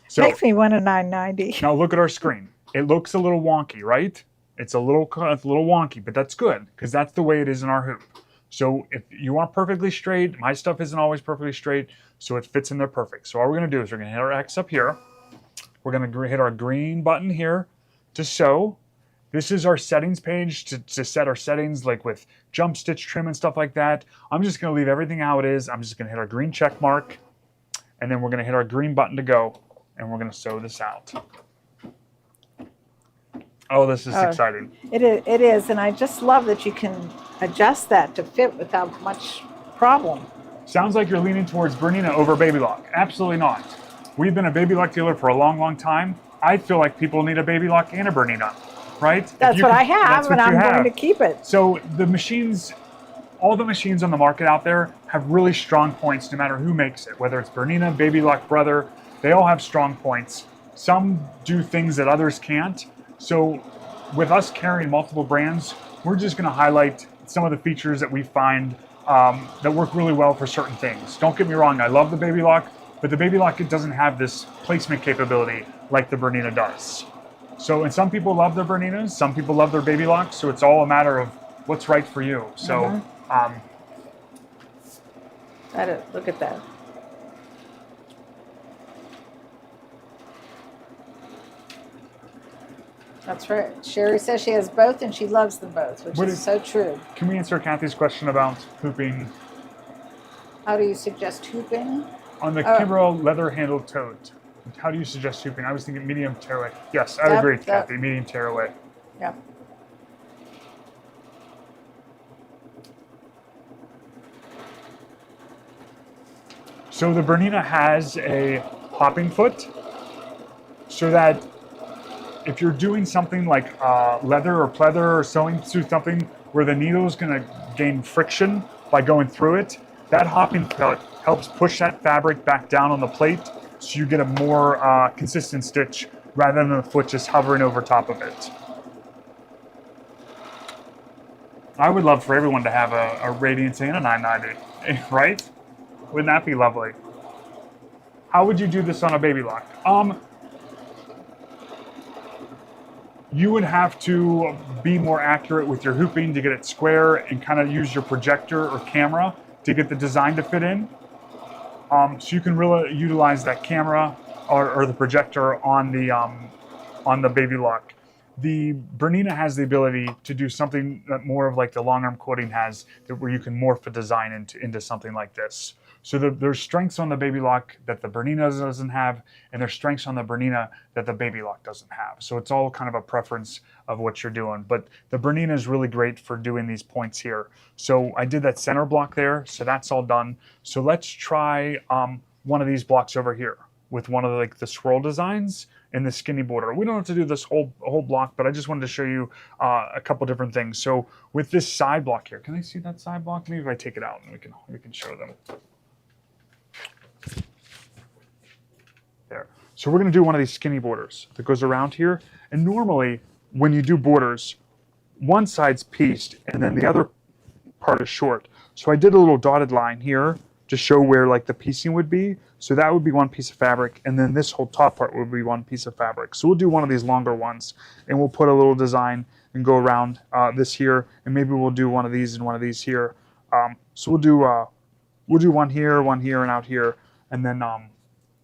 A: So
B: Makes me want a 990.
A: now look at our screen. It looks a little wonky, right? It's a little wonky, but that's good because that's the way it is in our hoop. So if you want perfectly straight, my stuff isn't always perfectly straight, so it fits in there perfect. So all we're going to do is we're going to hit our X up here. We're going to hit our green button here to sew. This is our settings page to set our settings, like with jump stitch trim and stuff like that. I'm just going to leave everything how it is. I'm just going to hit our green check mark, and then we're going to hit our green button to go, and we're going to sew this out. Oh, this is exciting.
B: It is, and I just love that you can adjust that to fit without much problem.
A: Sounds like you're leaning towards Bernina over Baby Lock. Absolutely not. We've been a Baby Lock dealer for a long, long time. I feel like people need a Baby Lock and a Bernina, right?
B: That's what I have, and I'm going to keep it.
A: So the machines, all the machines on the market out there have really strong points no matter who makes it, whether it's Bernina, Baby Lock, Brother, they all have strong points. Some do things that others can't. So with us carrying multiple brands, we're just going to highlight some of the features that we find that work really well for certain things. Don't get me wrong, I love the Baby Lock, but the Baby Lock, it doesn't have this placement capability like the Bernina does. So, and some people love their Berninas, some people love their Baby Locks, so it's all a matter of what's right for you. So,
B: Look at that. That's right. Sherry says she has both and she loves them both, which is so true.
A: Can we answer Kathy's question about hooping?
B: How do you suggest hooping?
A: On the Kimberbell leather-handled tote. How do you suggest hooping? I was thinking medium tearaway. Yes, I agree, Kathy. Medium tearaway.
B: Yep.
A: So the Bernina has a hopping foot, so that if you're doing something like leather or pleather or sewing through something where the needle is going to gain friction by going through it, that hopping foot helps push that fabric back down on the plate so you get a more consistent stitch rather than the foot just hovering over top of it. I would love for everyone to have a Radiance and a 990, right? Wouldn't that be lovely? How would you do this on a Baby Lock? You would have to be more accurate with your hooping to get it square and kind of use your projector or camera to get the design to fit in. So you can really utilize that camera or the projector on the Baby Lock. The Bernina has the ability to do something that more of like the long arm quilting has, where you can morph a design into something like this. So there's strengths on the Baby Lock that the Bernina doesn't have, and there's strengths on the Bernina that the Baby Lock doesn't have. So it's all kind of a preference of what you're doing. But the Bernina is really great for doing these points here. So I did that center block there, so that's all done. So let's try one of these blocks over here with one of the swirl designs and the skinny border. We don't have to do this whole block, but I just wanted to show you a couple different things. So with this side block here, can they see that side block? Maybe if I take it out and we can show them. There. So we're going to do one of these skinny borders that goes around here. And normally, when you do borders, one side's pieced and then the other part is short. So I did a little dotted line here to show where like the piecing would be. So that would be one piece of fabric, and then this whole top part would be one piece of fabric. So we'll do one of these longer ones, and we'll put a little design and go around this here, and maybe we'll do one of these and one of these here. So we'll do one here, and out here, and then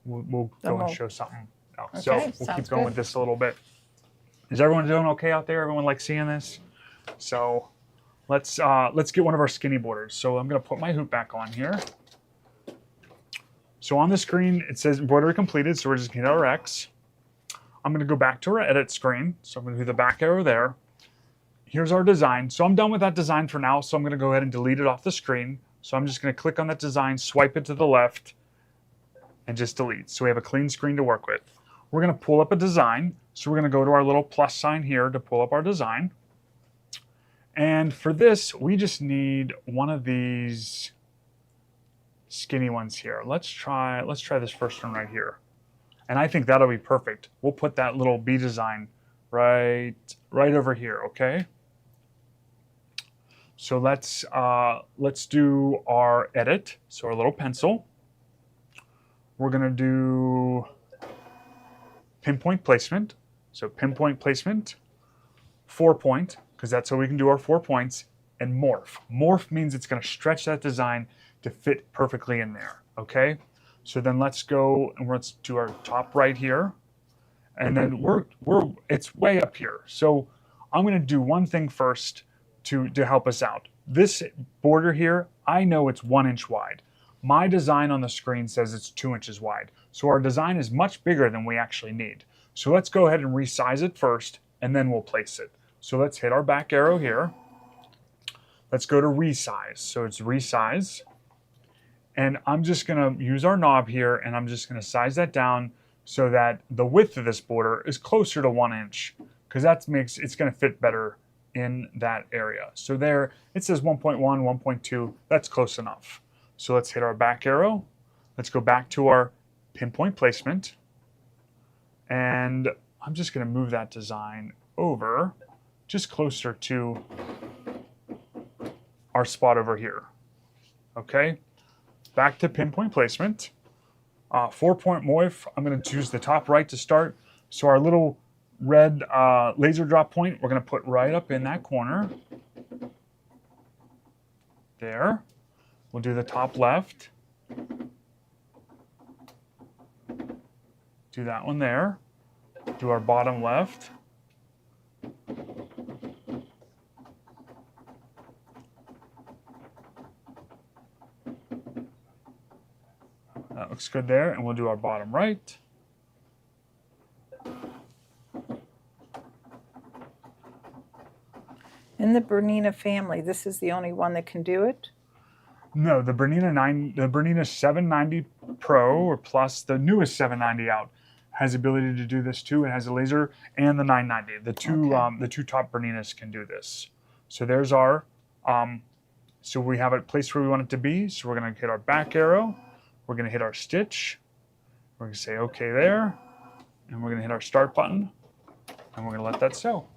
A: we'll go and show something else.
B: Okay,
A: So we'll keep
B: sounds
A: going
B: good.
A: with this a little bit. Is everyone doing okay out there? Everyone like seeing this? So let's get one of our skinny borders. So I'm going to put my hoop back on here. So on the screen it says embroidery completed. So we're just going to hit our X. I'm going to go back to our edit screen. So I'm going to do the back arrow there. Here's our design. So I'm done with that design for now. So I'm going to go ahead and delete it off the screen. So I'm just going to click on that design, swipe it to the left, and just delete. So we have a clean screen to work with. We're going to pull up a design. So we're going to go to our little plus sign here to pull up our design. And for this, we just need one of these skinny ones here. Let's try this first one right here. And I think that'll be perfect. We'll put that little bee design right over here, okay? So let's do our edit. So our little pencil. We're going to do pinpoint placement. So pinpoint placement, 4-point, because that's how we can do our 4 points, and morph. Morph means it's going to stretch that design to fit perfectly in there, okay? So then let's go and let's do our top right here. And then it's way up here. So I'm going to do one thing first to help us out. This border here, I know it's 1 inch wide. My design on the screen says it's 2 inches wide. So our design is much bigger than we actually need. So let's go ahead and resize it first, and then we'll place it. So let's hit our back arrow here. Let's go to resize. So it's resize. And I'm just going to use our knob here, and I'm just going to size that down so that the width of this border is closer to 1 inch, because it's going to fit better in that area. So there, it says 1.1, 1.2. That's close enough. So let's hit our back arrow. Let's go back to our pinpoint placement. And I'm just going to move that design over just closer to our spot over here. Okay, back to pinpoint placement. 4-point morph, I'm going to choose the top right to start. So our little red laser drop point, we're going to put right up in that corner. There. We'll do the top left. Do that one there. Do our bottom left. That looks good there, and we'll do our bottom right.
B: In the Bernina family, this is the only one that can do it?
A: No, the Bernina 790 Pro or Plus, the newest 790 out, has the ability to do this too. It has a laser, and the 990. The two top Berninas can do this. So there's our, so we have it placed where we want it to be. So we're going to hit our back arrow. We're going to hit our stitch. We're going to say okay there. And we're going to hit our start button. And we're going to let that sew.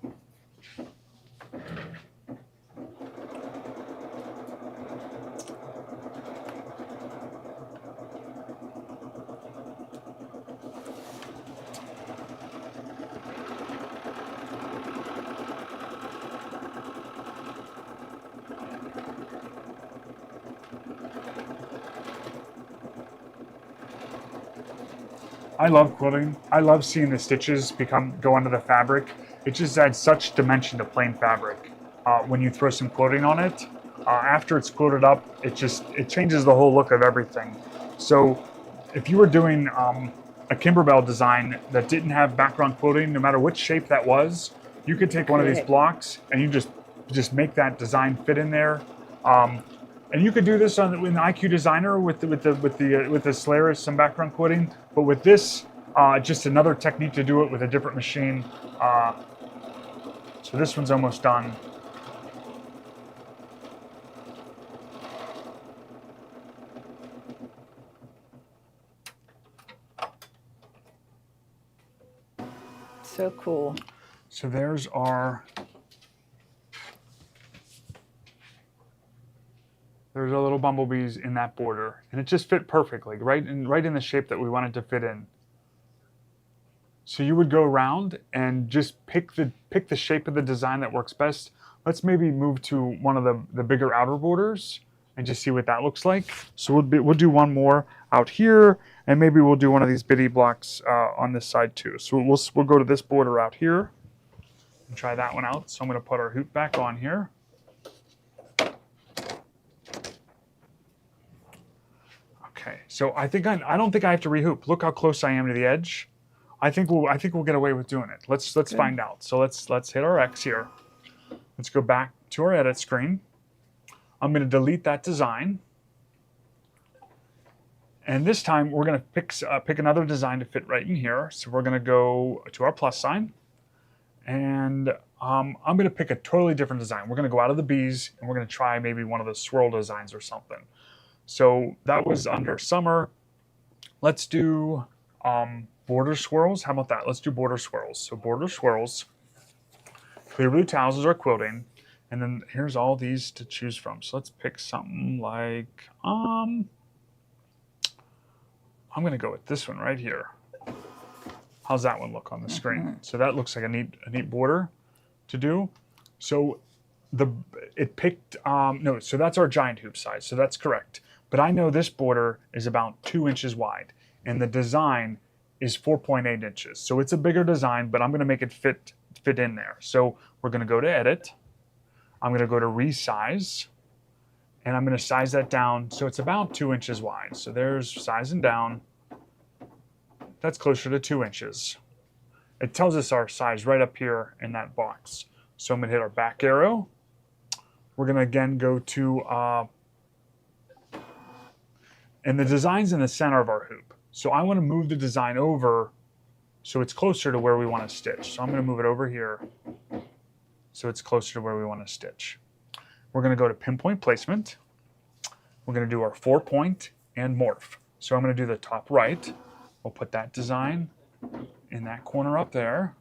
A: I love quilting. I love seeing the stitches go under the fabric. It just adds such dimension to plain fabric. When you throw some quilting on it, after it's quilted up, it changes the whole look of everything. So if you were doing a Kimberbell design that didn't have background quilting, no matter which shape that was, you could take one of these blocks and you just make that design fit in there. And you could do this in the IQ Designer with the Solaris, some background quilting. But with this, just another technique to do it with a different machine. So this one's almost done.
B: So cool.
A: So there's our little bumblebees in that border, and it just fit perfectly, right in the shape that we wanted to fit in. So you would go around and just pick the shape of the design that works best. Let's maybe move to one of the bigger outer borders and just see what that looks like. So we'll do one more out here, and maybe we'll do one of these bitty blocks on this side too. So we'll go to this border out here and try that one out. So I'm going to put our hoop back on here. Okay, so I don't think I have to rehoop. Look how close I am to the edge. I think we'll get away with doing it. Let's find out. So let's hit our X here. Let's go back to our edit screen. I'm going to delete that design. And this time we're going to pick another design to fit right in here. So we're going to go to our plus sign. And I'm going to pick a totally different design. We're going to go out of the bees and we're going to try maybe one of the swirl designs or something. So that was under summer. Let's do border swirls. How about that? Let's do border swirls. So border swirls. Clear blue towels is our quilting. And then here's all these to choose from. So let's pick something like, I'm going to go with this one right here. How's that one look on the screen? So that looks like a neat border to do. So it picked, no, so that's our giant hoop size. So that's correct. But I know this border is about 2 inches wide and the design is 4.8 inches. So it's a bigger design, but I'm going to make it fit in there. So we're going to go to edit. I'm going to go to resize and I'm going to size that down. So it's about 2 inches wide. So there's sizing down. That's closer to 2 inches. It tells us our size right up here in that box. So I'm going to hit our back arrow. We're going to again go to, and the design's in the center of our hoop. So I want to move the design over so it's closer to where we want to stitch. So I'm going to move it over here so it's closer to where we want to stitch. We're going to go to pinpoint placement. We're going to do our 4-point and morph. So I'm going to do the top right. We'll put that design in that corner up there.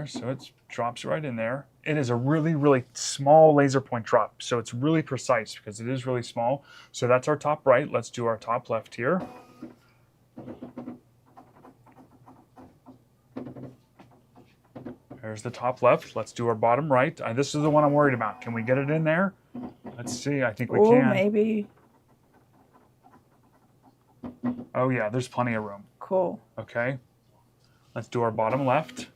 A: So it drops right in there. It is a really, really small laser point drop. So it's really precise because it is really small. So that's our top right. Let's do our top left here. There's the top left. Let's do our bottom right. This is the one I'm worried about. Can we get it in there? Let's see. I think we can.
B: Maybe.
A: Oh yeah, there's plenty of room.
B: Cool.
A: Okay. Let's do our bottom left.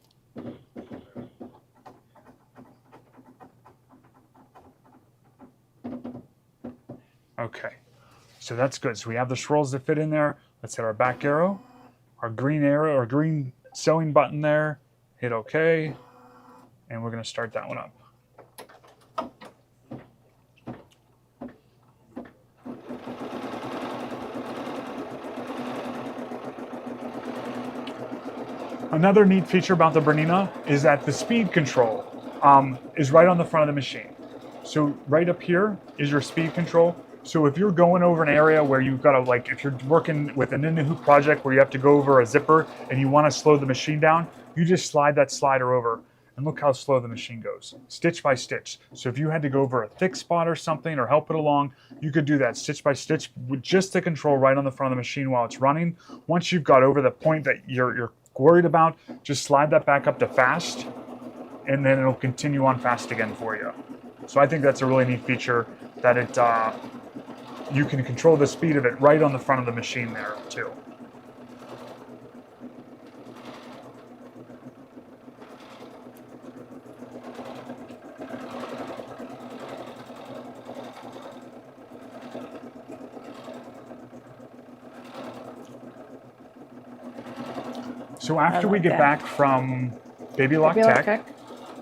A: Okay, so that's good. So we have the swirls that fit in there. Let's hit our back arrow, our green sewing button there, hit OK, and we're going to start that one up. Another neat feature about the Bernina is that the speed control is right on the front of the machine. So right up here is your speed control. So if you're going over an area where you've got to, like, if you're working with an in-the-hoop project where you have to go over a zipper and you want to slow the machine down, you just slide that slider over and look how slow the machine goes, stitch by stitch. So if you had to go over a thick spot or something or help it along, you could do that stitch by stitch with just the control right on the front of the machine while it's running. Once you've got over the point that you're worried about, just slide that back up to fast and then it'll continue on fast again for you. So I think that's a really neat feature that you can control the speed of it right on the front of the machine there too. So after we get back from Baby Lock Tech,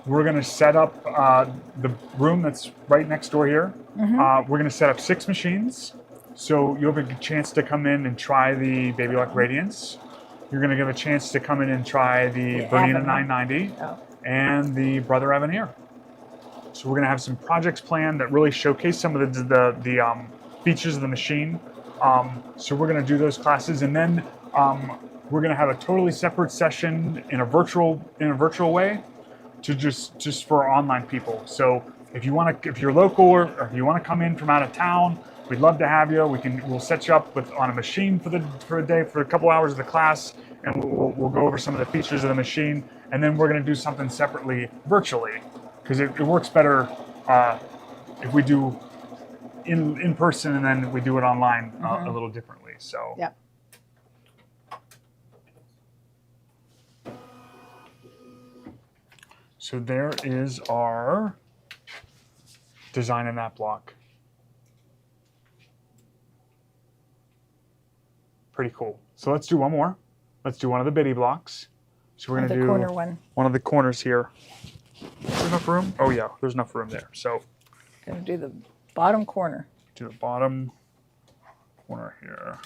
A: we're going to set up the room that's right next door here. We're going to set up 6 machines. So you'll have a chance to come in and try the Baby Lock Radiance. You're going to give a chance to come in and try the Bernina 990 and the Brother Avenir. So we're going to have some projects planned that really showcase some of the features of the machine. So we're going to do those classes, and then we're going to have a totally separate session in a virtual way to just for online people. So if you're local or if you want to come in from out of town, we'd love to have you. We'll set you up on a machine for a day for a couple hours of the class, and we'll go over some of the features of the machine, and then we're going to do something separately virtually, because it works better if we do in person and then we do it online a little differently. So.
B: Yep.
A: So there is our design in that block. Pretty cool. So let's do one more. Let's do one of the bitty blocks. So we're going to do
B: corner one.
A: One of the corners here. Is there enough room? Oh yeah, there's enough room there. So
B: Gonna do the bottom corner.
A: do the bottom corner here.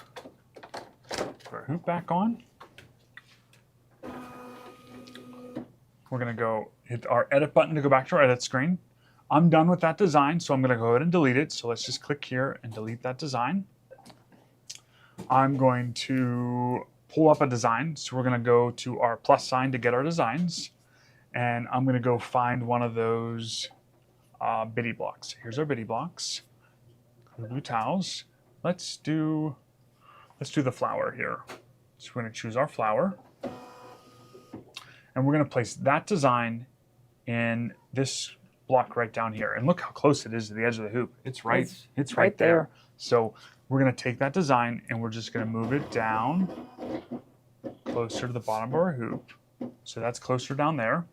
A: Put our hoop back on. We're going to go hit our edit button to go back to our edit screen. I'm done with that design, so I'm going to go ahead and delete it. So let's just click here and delete that design. I'm going to pull up a design. So we're going to go to our plus sign to get our designs. And I'm going to go find one of those bitty blocks. Here's our bitty blocks. Blue towels. Let's do the flower here. So we're going to choose our flower. And we're going to place that design in this block right down here. And look how close it is to the edge of the hoop. It's right there. So we're going to take that design and we're just going to move it down closer to the bottom of our hoop. So that's closer down there.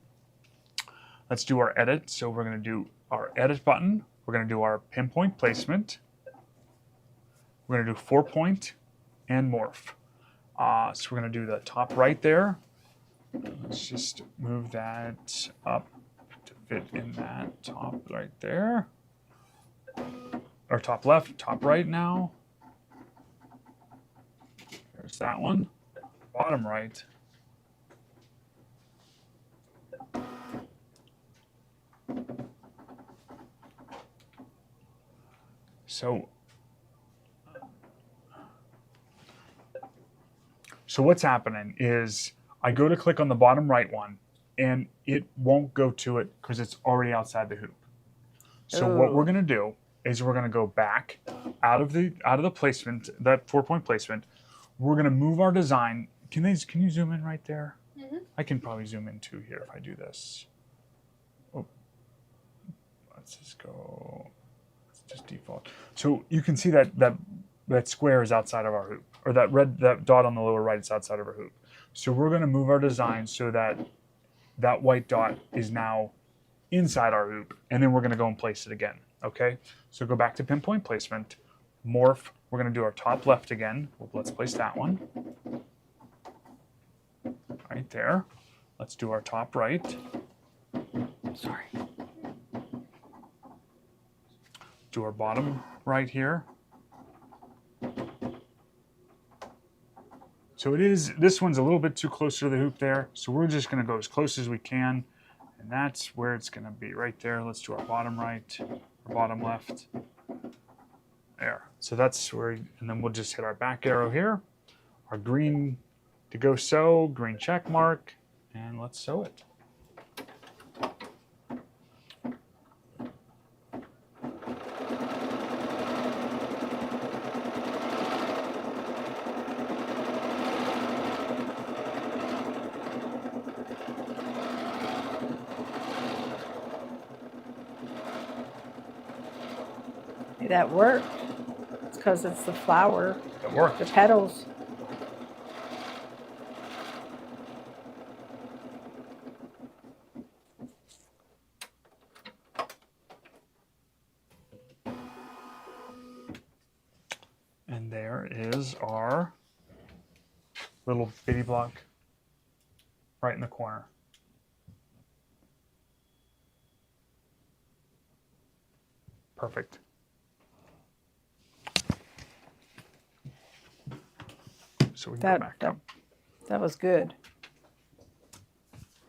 A: Let's do our edit. So we're going to do our edit button. We're going to do our pinpoint placement. We're going to do 4-point and morph. So we're going to do the top right there. Let's just move that up to fit in that top right there. Or top left, top right now. There's that one. Bottom right. So what's happening is I go to click on the bottom right one and it won't go to it because it's already outside the hoop. So what we're going to do is we're going to go back out of the placement, that 4-point placement. We're going to move our design. Can you zoom in right there? Mm-hmm. I can probably zoom in too here if I do this. Oh, let's just go. Let's just default. So you can see that square is outside of our hoop, or that dot on the lower right is outside of our hoop. So we're going to move our design so that that white dot is now inside our hoop, and then we're going to go and place it again. Okay, so go back to pinpoint placement, morph. We're going to do our top left again. Let's place that one right there. Let's do our top right. Sorry. Do our bottom right here. So this one's a little bit too close to the hoop there. So we're just going to go as close as we can. And that's where it's going to be right there. Let's do our bottom right, our bottom left. There. So that's where, and then we'll just hit our back arrow here. Our green to go sew, green check mark, and let's sew it.
B: That worked. It's because it's the flower.
A: It worked.
B: The petals.
A: And there is our little bitty block right in the corner. Perfect. So we can go back up.
B: That was good.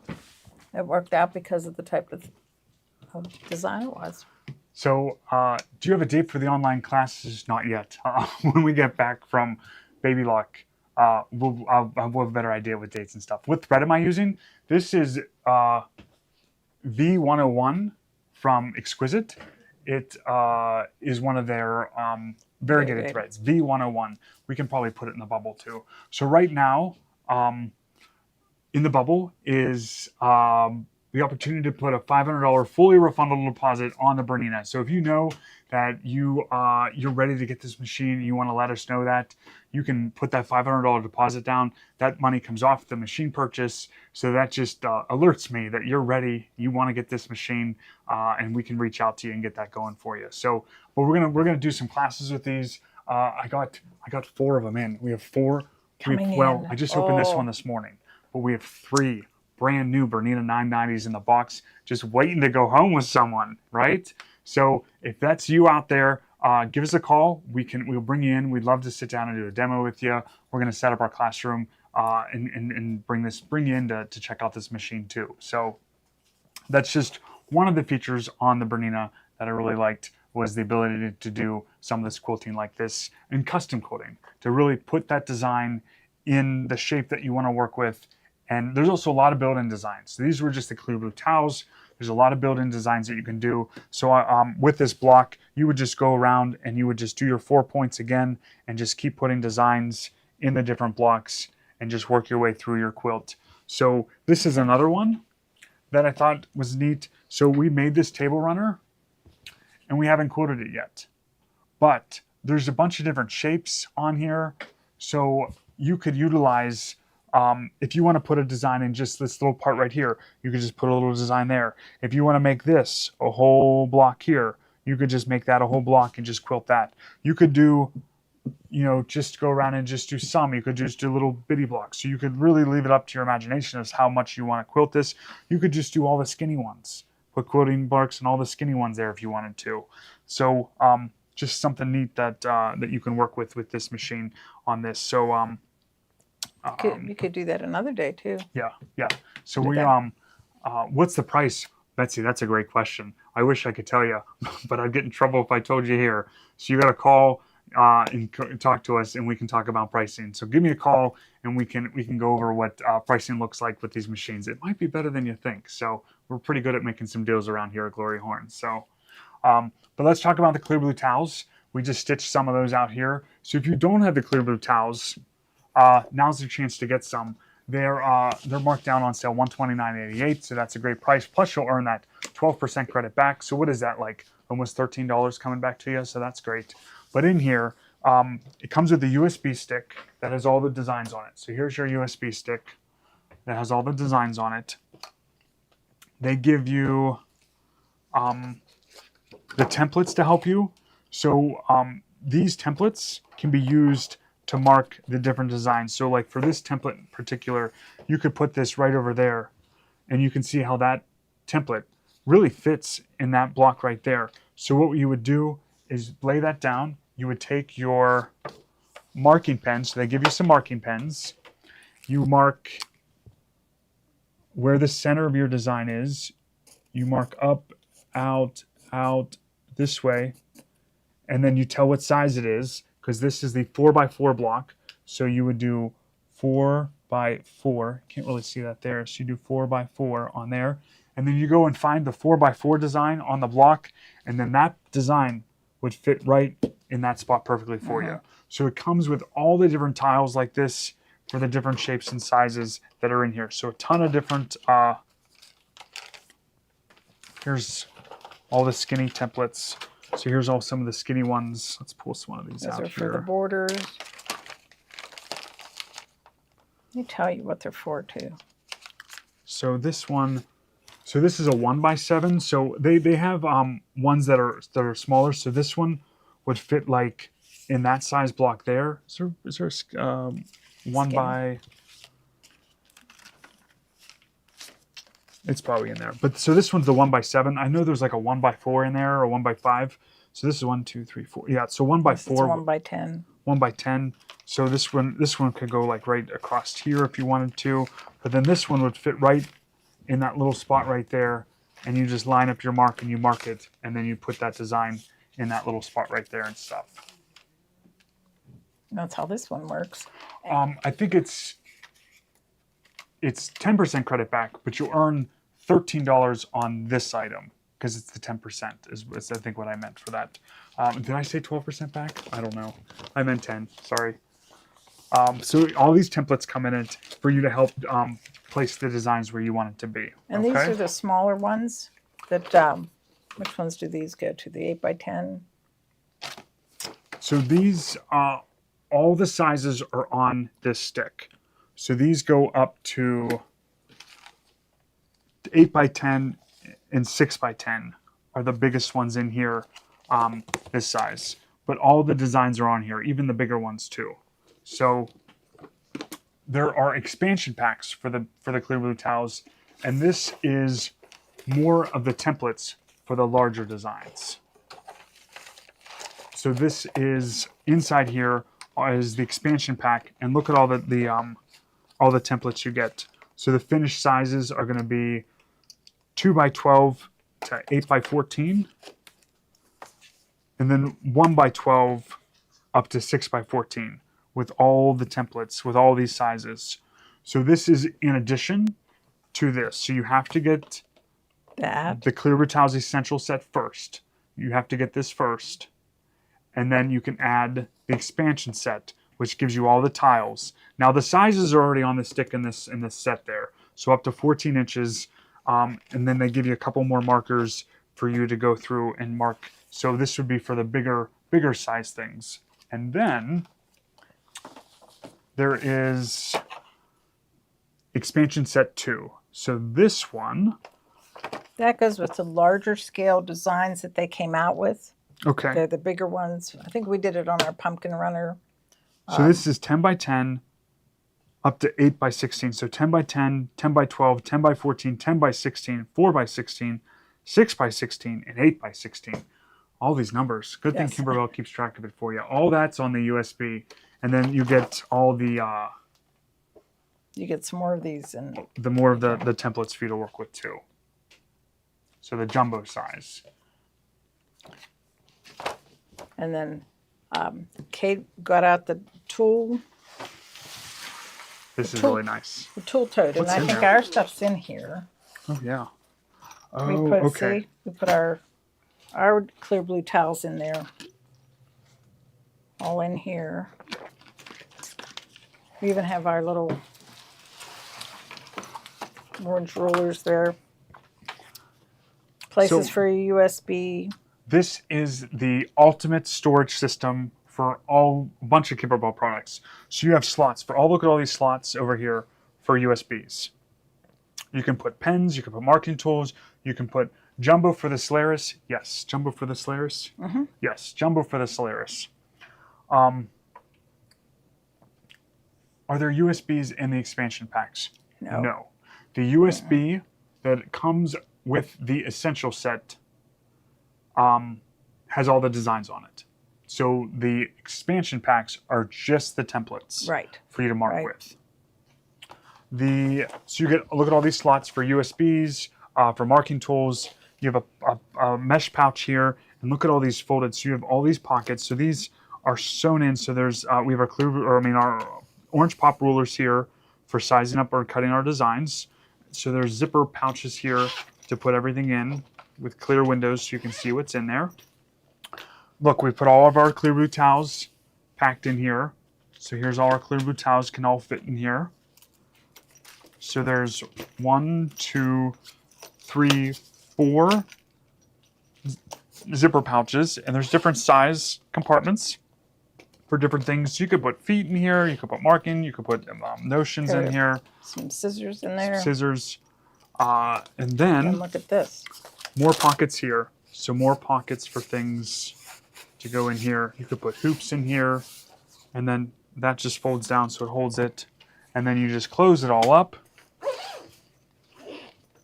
B: It worked out because of the type of design it was.
A: So do you have a date for the online classes? Not yet. When we get back from Baby Lock, I'll have a better idea with dates and stuff. What thread am I using? This is V101 from Exquisite. It is one of their variegated threads, V101. We can probably put it in the bubble too. So right now, in the bubble is the opportunity to put a $500 fully refundable deposit on the Bernina. So if you know that you're ready to get this machine, and you want to let us know that, you can put that $500 deposit down. That money comes off the machine purchase. So that just alerts me that you're ready, you want to get this machine, and we can reach out to you and get that going for you. So, but we're gonna do some classes with these. I got 4 of them in. We have 4.
B: Coming
A: Well,
B: in.
A: I just opened this
B: Oh.
A: one this morning, but we have 3 brand new Bernina 990s in the box, just waiting to go home with someone, right? So if that's you out there, give us a call. We'll bring you in. We'd love to sit down and do a demo with you. We're going to set up our classroom and bring you in to check out this machine too. So that's just one of the features on the Bernina that I really liked, was the ability to do some of this quilting like this and custom quilting, to really put that design in the shape that you want to work with. And there's also a lot of built-in designs. So these were just the clear blue towels. There's a lot of built-in designs that you can do. So with this block, you would just go around and you would just do your 4 points again and just keep putting designs in the different blocks and just work your way through your quilt. So this is another one that I thought was neat. So we made this table runner and we haven't quilted it yet, but there's a bunch of different shapes on here. So you could utilize, if you want to put a design in just this little part right here, you could just put a little design there. If you want to make this a whole block here, you could just make that a whole block and just quilt that. You could do, just go around and just do some. You could just do little bitty blocks. So you could really leave it up to your imagination as how much you want to quilt this. You could just do all the skinny ones. Put quilting marks and all the skinny ones there if you wanted to. So just something neat that that you can work with this machine on this. So
B: You could do that another day too.
A: yeah. So what's the price, Betsy? That's a great question. I wish I could tell you, but I'd get in trouble if I told you here. So you got to call and talk to us, and we can talk about pricing. So give me a call, and we can go over what pricing looks like with these machines. It might be better than you think. So we're pretty good at making some deals around here at Glory Horn. So, but let's talk about the clear blue towels. We just stitched some of those out here. So if you don't have the clear blue towels, now's your chance to get some. They're marked down on sale $129.88, so that's a great price. Plus, you'll earn that 12% credit back. So what is that, like almost $13 coming back to you? So that's great. But in here, it comes with a USB stick that has all the designs on it. So here's your USB stick that has all the designs on it. They give you the templates to help you. So these templates can be used to mark the different designs. So like for this template in particular, you could put this right over there, and you can see how that template really fits in that block right there. So what you would do is lay that down. You would take your marking pens. So they give you some marking pens. You mark where the center of your design is. You mark up, out, this way, and then you tell what size it is, because this is the 4x4 block. So you would do 4x4. Can't really see that there. So you do 4x4 on there, and then you go and find the 4x4 design on the block, and then that design would fit right in that spot perfectly for you. So it comes with all the different tiles like this for the different shapes and sizes that are in here. So a ton of different, here's all the skinny templates. So here's all some of the skinny ones. Let's pull one of these
B: Those
A: out
B: are
A: here.
B: for the borders. Let me tell you what they're for too.
A: So this one, so this is a 1x7. So they have ones that are smaller. So this one would fit like in that size block there. Is there one by? It's probably in there. But so this one's the 1x7. I know there's like a 1x4 in there or 1x5. So this is 1, 2, 3, 4. Yeah, so 1x4.
B: It's 1x10.
A: 1x10. So this one could go like right across here if you wanted to. But then this one would fit right in that little spot right there. And you just line up your mark and you mark it. And then you put that design in that little spot right there and stuff.
B: That's how this one works.
A: I think it's 10% credit back, but you earn $13 on this item because it's the 10% is I think what I meant for that. Did I say 12% back? I don't know. I meant 10. Sorry. So all these templates come in it for you to help place the designs where you want it to be.
B: And these are the smaller ones that, which ones do these go to? The 8 by 10?
A: So these, all the sizes are on this stick. So these go up to 8 by 10 and 6 by 10 are the biggest ones in here, this size. But all the designs are on here, even the bigger ones too. So there are expansion packs for the clear blue towels, and this is more of the templates for the larger designs. So this is inside here is the expansion pack, and look at all the templates you get. So the finished sizes are going to be 2 by 12 to 8 by 14, and then 1 by 12 up to 6 by 14 with all the templates, with all these sizes. So this is in addition to this. So you have to get the Clear Blue Towels Essential set first. You have to get this first. And then you can add the expansion set, which gives you all the tiles. Now the sizes are already on the stick in this set there. So up to 14 inches. And then they give you a couple more markers for you to go through and mark. So this would be for the bigger size things. And then there is expansion set 2. So this one,
B: that goes with the larger scale designs that they came out with.
A: okay.
B: They're the bigger ones. I think we did it on our pumpkin runner.
A: So this is 10 by 10 up to 8 by 16. So 10 by 10, 10 by 12, 10 by 14, 10 by 16, 4 by 16, 6 by 16, and 8 by 16. All these numbers. Good thing Kimberbell keeps track of it for you. All that's on the USB. And then you get all the...
B: you get some more of these. And
A: the more of the templates for you to work with too. So the jumbo size.
B: And then Kate got out the tool.
A: This is really nice.
B: The tool tote.
A: What's
B: and I
A: in
B: think
A: there?
B: our stuff's in here.
A: Oh, yeah.
B: We
A: Oh,
B: put,
A: okay.
B: see, we put our clear blue towels in there. All in here. We even have our little orange rollers there. Places for a USB.
A: This is the ultimate storage system for a bunch of Kimberbell products. So you have slots for look at all these slots over here for USBs. You can put pens, you can put marking tools, you can put jumbo for the Solaris. Yes, jumbo for the Solaris.
B: Mm-hmm.
A: Yes, jumbo for the Solaris. Are there USBs in the expansion packs?
B: No.
A: No. The USB that comes with the Essential set has all the designs on it. So the expansion packs are just the templates for you to mark with. So you get look at all these slots for USBs, for marking tools. You have a mesh pouch here, and look at all these folded. So you have all these pockets. So these are sewn in. So there's we have our orange pop rulers here for sizing up or cutting our designs. So there's zipper pouches here to put everything in with clear windows so you can see what's in there. Look, we put all of our clear blue towels packed in here. So here's all our clear blue towels can all fit in here. So there's 1, 2, 3, 4 zipper pouches, and there's different size compartments for different things. You could put feet in here, you could put marking, you could put notions in here.
B: Some scissors in there.
A: Scissors. And then
B: And look at this.
A: more pockets here. So more pockets for things to go in here. You could put hoops in here, and then that just folds down so it holds it. And then you just close it all up.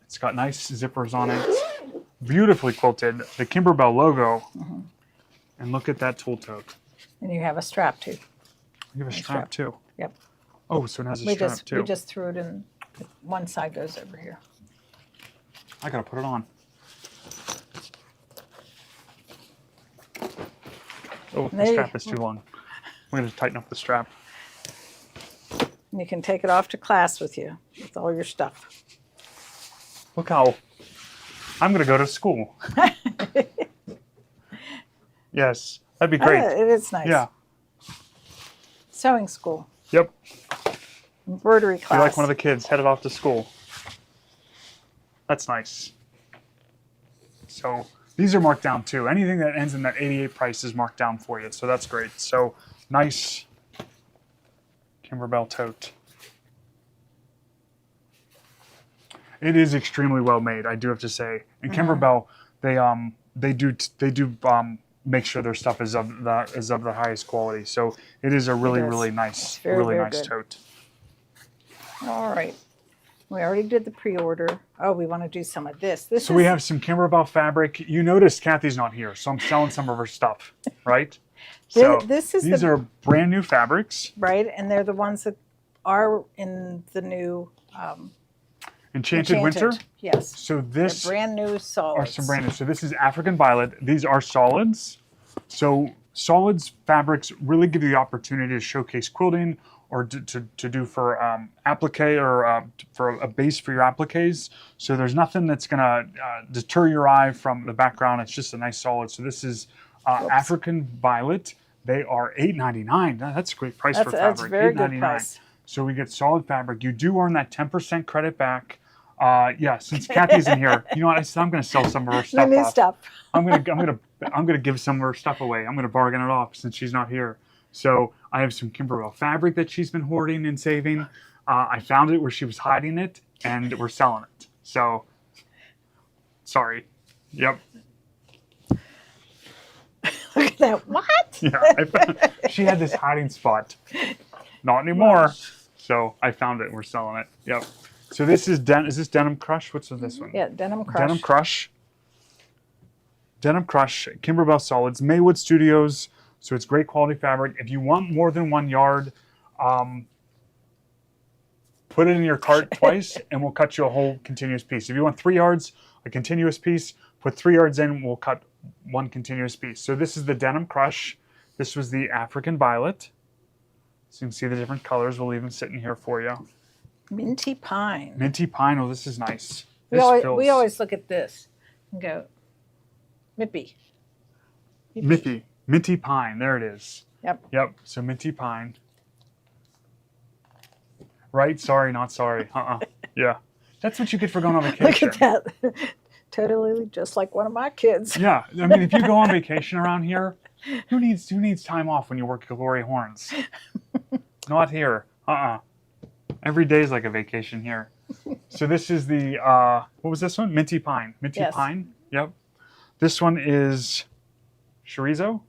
A: It's got nice zippers on it. Beautifully quilted. The Kimberbell logo. And look at that tool tote.
B: And you have a strap too.
A: You have a strap too.
B: Yep.
A: Oh, so it has a strap too.
B: We just threw it in. One side goes over here.
A: I gotta put it on. Oh, the strap is too long. I'm gonna tighten up the strap.
B: And you can take it off to class with you, with all your stuff.
A: Look how I'm gonna go to school. Yes, that'd be great.
B: It is nice.
A: Yeah.
B: Sewing school.
A: Yep.
B: Embroidery class.
A: You're like one of the kids headed off to school. That's nice. So these are marked down too. Anything that ends in that 88 price is marked down for you. So that's great. So nice Kimberbell tote. It is extremely well made, I do have to say. And Kimberbell, they do make sure their stuff is of the highest quality. So it is a really nice,
B: very
A: nice
B: good.
A: tote.
B: All right. We already did the pre-order. Oh, we want to do some of this.
A: So we have some Kimberbell fabric. You noticed Kathy's not here, so I'm selling some of her stuff, right? So these are brand new fabrics.
B: Right, and they're the ones that are in the new
A: Enchanted Winter?
B: Yes.
A: So this
B: they're brand new solids.
A: are some brand new. So this is African Violet. These are solids. So solids fabrics really give you the opportunity to showcase quilting or to do for applique or for a base for your appliques. So there's nothing that's going to deter your eye from the background. It's just a nice solid. So this is African Violet. They are $8.99. That's a great price for fabric.
B: That's a very good price.
A: So we get solid fabric. You do earn that 10% credit back. Yeah, since Kathy's in here, you know what? I said I'm going to sell some of her stuff
B: The new
A: off.
B: stuff.
A: I'm gonna give some of her stuff away. I'm gonna bargain it off since she's not here. So I have some Kimberbell fabric that she's been hoarding and saving. I found it where she was hiding it, and we're selling it. So, sorry. Yep.
B: Look at that. What?
A: Yeah, she had this hiding spot. Not anymore. So I found it and we're selling it. Yep. So this is this Denim Crush? What's this one?
B: Yeah, Denim Crush.
A: Denim Crush. Denim Crush, Kimberbell Solids, Maywood Studios. So it's great quality fabric. If you want more than 1 yard, put it in your cart twice and we'll cut you a whole continuous piece. If you want 3 yards, a continuous piece, put 3 yards in, we'll cut 1 continuous piece. So this is the Denim Crush. This was the African Violet. So you can see the different colors. We'll leave them sitting here for you.
B: Minty Pine.
A: Minty Pine. Oh, this is nice.
B: We always look at this and go, Mippy.
A: Mippy. Minty Pine. There it is.
B: Yep.
A: Yep. So Minty Pine. Right? Sorry, not sorry. Yeah. That's what you get for going on vacation.
B: Look at that. Totally just like one of my kids.
A: Yeah. I mean, if you go on vacation around here, who needs time off when you work at Glory Horns? Not here. Every day is like a vacation here. So this is the, what was this one? Minty Pine. Minty Pine? Yep. This one is chorizo?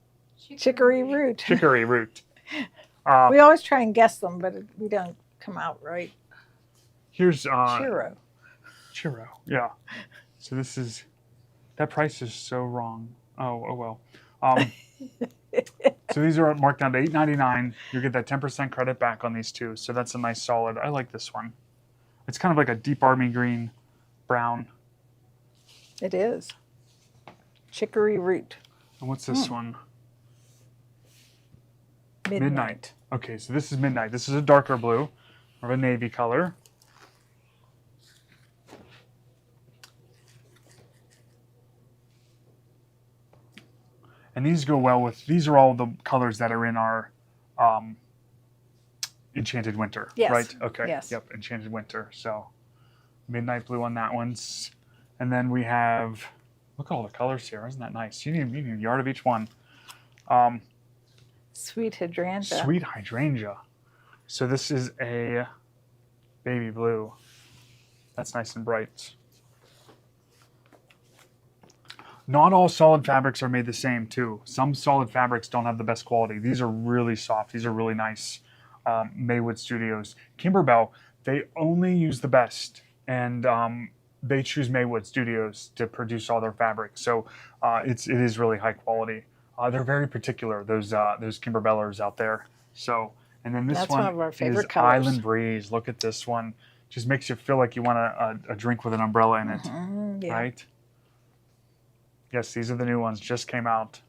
B: Chicory root.
A: Chicory root.
B: We always try and guess them, but we don't come out right.
A: Here's
B: Churro.
A: Churro, yeah. So this is, that price is so wrong. Oh well. So these are marked down to $8.99. You get that 10% credit back on these two. So that's a nice solid. I like this one. It's kind of like a deep army green, brown.
B: It is. Chicory root.
A: And what's this one?
B: Midnight.
A: Okay, so this is Midnight. This is a darker blue, or a navy color. And these go well with, these are all the colors that are in our Enchanted Winter,
B: yes.
A: Right? Okay,
B: yes.
A: Yep, Enchanted Winter. So midnight blue on that one. And then we have, look at all the colors here. Isn't that nice? You need a yard of each one.
B: Sweet hydrangea.
A: Sweet hydrangea. So this is a baby blue. That's nice and bright. Not all solid fabrics are made the same too. Some solid fabrics don't have the best quality. These are really soft. These are really nice. Maywood Studios. Kimberbell, they only use the best. And they choose Maywood Studios to produce all their fabric. So it is really high quality. They're very particular, those Kimberbellers out there. So, and then this one
B: of our favorite
A: is
B: colors.
A: Island Breeze. Look at this one. Just makes you feel like you want a drink with an umbrella in it,
B: yeah.
A: right? Yes, these are the new ones, just came out.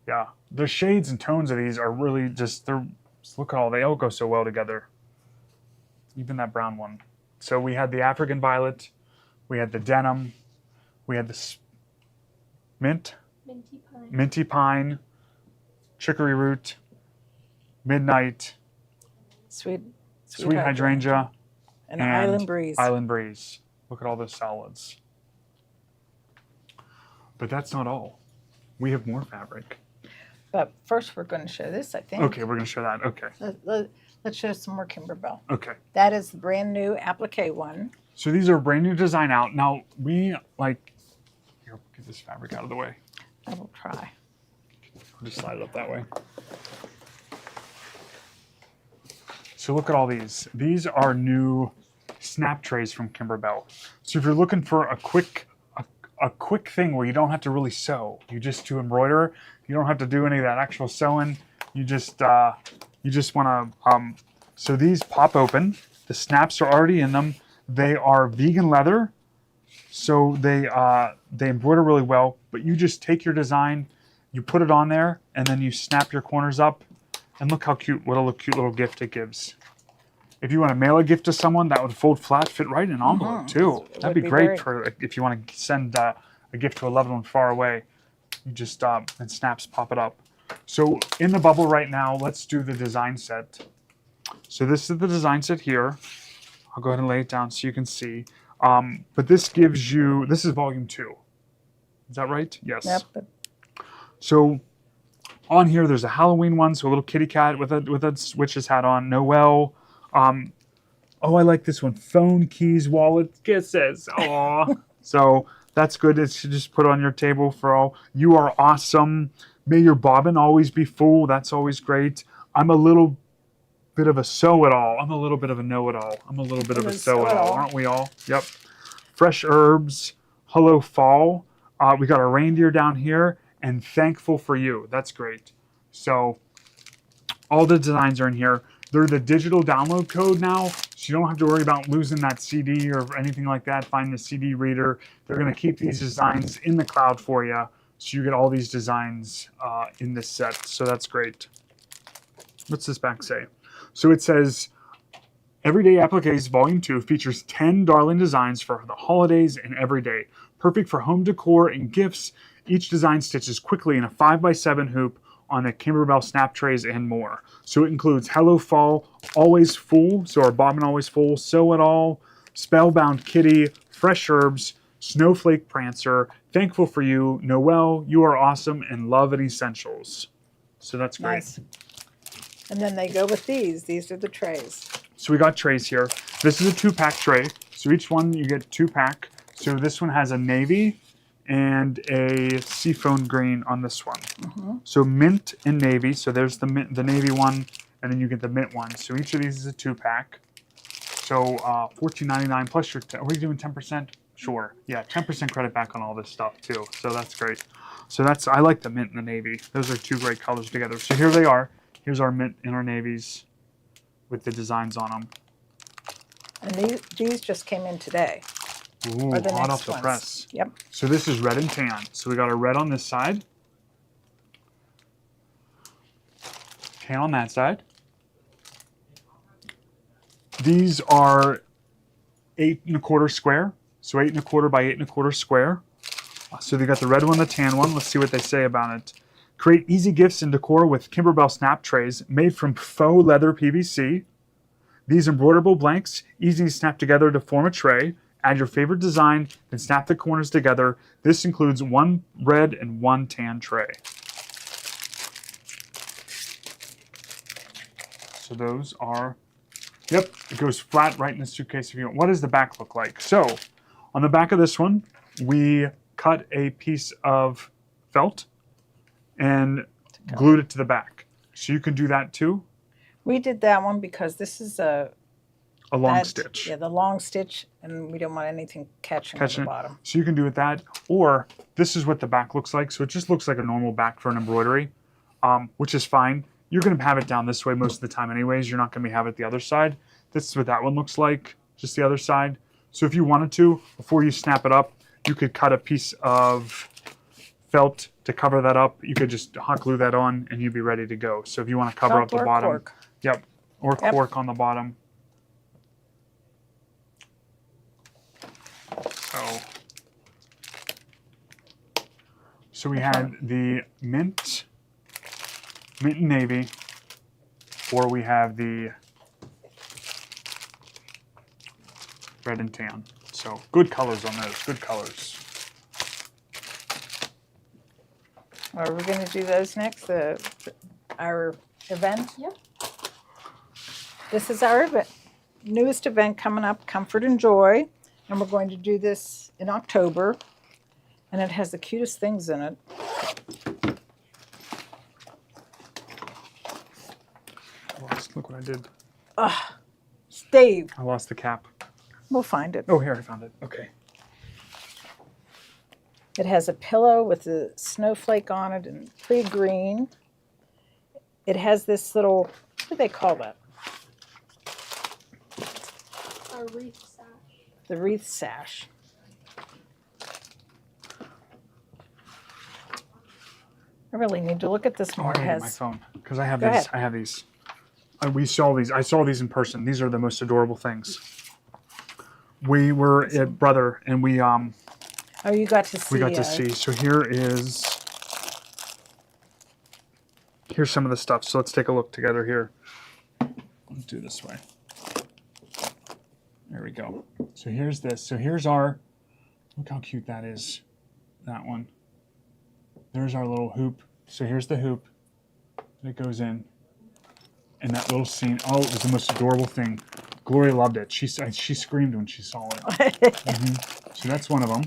A: Yeah, the shades and tones of these are really just, look at all, they all go so well together. Even that brown one. So we had the African Violet, we had the Denim, we had the Minty Pine, Chicory Root, Midnight, Sweet hydrangea,
B: and island breeze.
A: Island breeze. Look at all those solids. But that's not all. We have more fabric.
B: But first, we're going to show this, I think.
A: Okay, we're going to show that. Okay.
B: Let's show some more Kimberbell.
A: Okay.
B: That is the brand new applique one.
A: So these are brand new design out. Now, here, get this fabric out of the way.
B: I will try.
A: I'll just slide it up that way. So look at all these. These are new snap trays from Kimberbell. So if you're looking for a quick thing where you don't have to really sew, you just to embroider, you don't have to do any of that actual sewing. You just want to. So these pop open. The snaps are already in them. They are vegan leather, so they embroider really well. But you just take your design, you put it on there, and then you snap your corners up. And look how cute! What a cute little gift it gives. If you want to mail a gift to someone, that would fold flat, fit right in an envelope too. That'd be great for if you want to send a gift to a loved one far away. You just and snaps pop it up. So in the bubble right now, let's do the design set. So this is the design set here. I'll go ahead and lay it down so you can see. But this gives you, this is volume 2. Is that right? Yes.
B: Yep.
A: So on here, there's a Halloween one, so a little kitty cat with a witch's hat on. Noel. Oh, I like this one. Phone, keys, wallet, kisses. Aw. So that's good. It's just put on your table for all. You are awesome. May your bobbin always be full. That's always great. I'm a little bit of a sew-it-all. I'm a little bit of a know-it-all. I'm a little bit of a sew-it-all, aren't we all? Yep. Fresh herbs. Hello, fall. We got a reindeer down here. And thankful for you. That's great. So all the designs are in here. They're the digital download code now, so you don't have to worry about losing that CD or anything like that. Find the CD reader. They're going to keep these designs in the cloud for you, so you get all these designs in this set. So that's great. What's this back say? So it says, Everyday Appliques Volume 2 features 10 darling designs for the holidays and every day. Perfect for home decor and gifts. Each design stitches quickly in a 5x7 hoop on the Kimberbell snap trays and more. So it includes Hello Fall, Always Full, so our bobbin always full, Sew It All, Spellbound Kitty, Fresh Herbs, Snowflake Prancer, Thankful for You, Noel, You Are Awesome, and Love and Essentials. So that's great.
B: Nice. And then they go with these. These are the trays.
A: So we got trays here. This is a 2-pack tray. So each one you get 2-pack. So this one has a navy and a seafoam green on this one. So mint and navy. So there's the navy one, and then you get the mint one. So each of these is a 2-pack. So $14.99 plus your. Are we doing 10%? Sure. Yeah, 10% credit back on all this stuff too. So that's great. So I like the mint and the navy. Those are 2 great colors together. So here they are. Here's our mint and our navies with the designs on them.
B: And these just came in today.
A: Ooh,
B: Or the
A: hot
B: next
A: off the
B: ones.
A: press.
B: Yep.
A: So this is red and tan. So we got a red on this side, tan on that side. These are 8 1/4 square. So 8 1/4 by 8 1/4 square. So they got the red one, the tan one. Let's see what they say about it. Create easy gifts and decor with Kimberbell snap trays made from faux leather PVC. These embroiderable blanks, easy to snap together to form a tray. Add your favorite design and snap the corners together. This includes 1 red and 1 tan tray. So those are, yep, it goes flat right in the suitcase if you want. What does the back look like? So on the back of this one, we cut a piece of felt and glued it to the back. So you can do that too.
B: We did that one because this is a
A: long stitch.
B: Yeah, the long stitch, and we don't want anything catching on the bottom.
A: So you can do it that, or this is what the back looks like. So it just looks like a normal back for an embroidery, which is fine. You're going to have it down this way most of the time anyways. You're not going to have it the other side. This is what that one looks like, just the other side. So if you wanted to, before you snap it up, you could cut a piece of felt to cover that up. You could just hot glue that on and you'd be ready to go. So if you want to cover up the bottom.
B: Cork.
A: Yep, or cork on the bottom. So we had the mint and navy, or we have the red and tan. So good colors on those, good colors.
B: Are we going to do those next? Our event?
C: Yep.
B: This is our newest event coming up, Comfort and Joy. And we're going to do this in October. And it has the cutest things in it.
A: Look what I did.
B: Steve,
A: I lost the cap.
B: we'll find it.
A: Oh, here, I found it. Okay.
B: It has a pillow with a snowflake on it in pretty green. It has this little, what do they call that?
C: A wreath sash.
B: The wreath sash. I really need to look at this
A: Oh,
B: more.
A: I
B: It
A: need my
B: has,
A: phone because I have
B: Go
A: these.
B: ahead.
A: I have these. We saw these. I saw these in person. These are the most adorable things. We were at Brother, and we
B: oh, you got to see.
A: we got to see. So here's some of the stuff. So let's take a look together here. Let's do it this way. There we go. So here's this. So here's our. Look how cute that is. That one. There's our little hoop. So here's the hoop that goes in. And that little scene, oh, it was the most adorable thing. Gloria loved it. She screamed when she saw it. So that's one of them.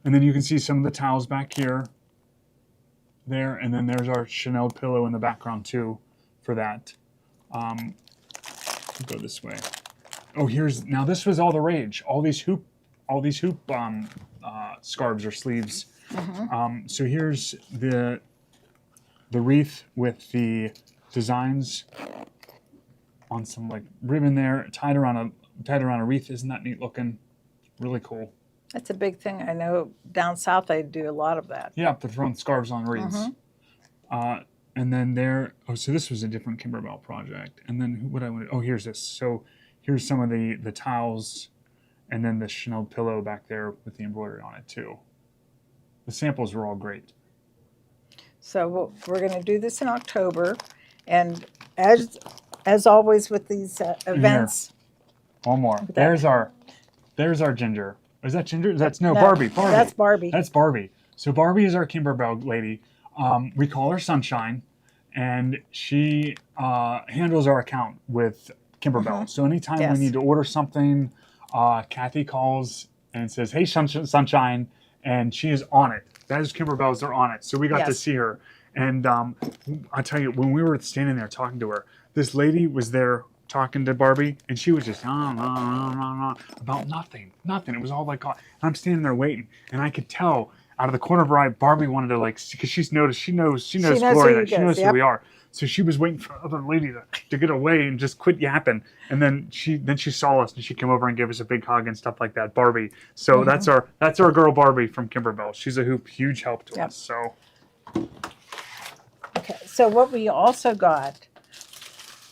A: And then you can see some of the towels back here, there, and then there's our Chanel pillow in the background too, for that. We'll go this way. Oh, now this was all the rage. All these hoop scarves or sleeves. So here's the wreath with the designs on some like ribbon there, tied around a wreath. Isn't that neat looking? Really cool.
B: That's a big thing. I know down south they do a lot of that.
A: Yeah, they're throwing scarves on wreaths. And then there. Oh, so this was a different Kimberbell project. And then what I wanted. Oh, here's this. So here's some of the towels, and then the Chanel pillow back there with the embroidery on it too. The samples were all great.
B: So we're going to do this in October, and as always with these events,
A: One more.
B: at
A: There's our Ginger. Is that Ginger?
B: No,
A: Barbie.
B: that's Barbie.
A: That's Barbie. So Barbie is our Kimberbell lady. We call her Sunshine, and she handles our account with Kimberbell. So anytime
B: Yes.
A: we need to order something, Kathy calls and says, "Hey, Sunshine," and she is on it. That is Kimberbell's. They're on it. So we got to
B: Yes.
A: see her. And I tell you, when we were standing there talking to her, this lady was there talking to Barbie, and she was just about nothing. It was all like, and I'm standing there waiting, and I could tell out of the corner of her eye, Barbie wanted to because she knows Gloria, she knows who we are. So she was waiting for the other lady to get away and just quit yapping. And then she saw us and she came over and gave us a big hug and stuff like that. Barbie. So that's our girl Barbie from Kimberbell. She's a huge help to us. So
B: Okay, so what we also got,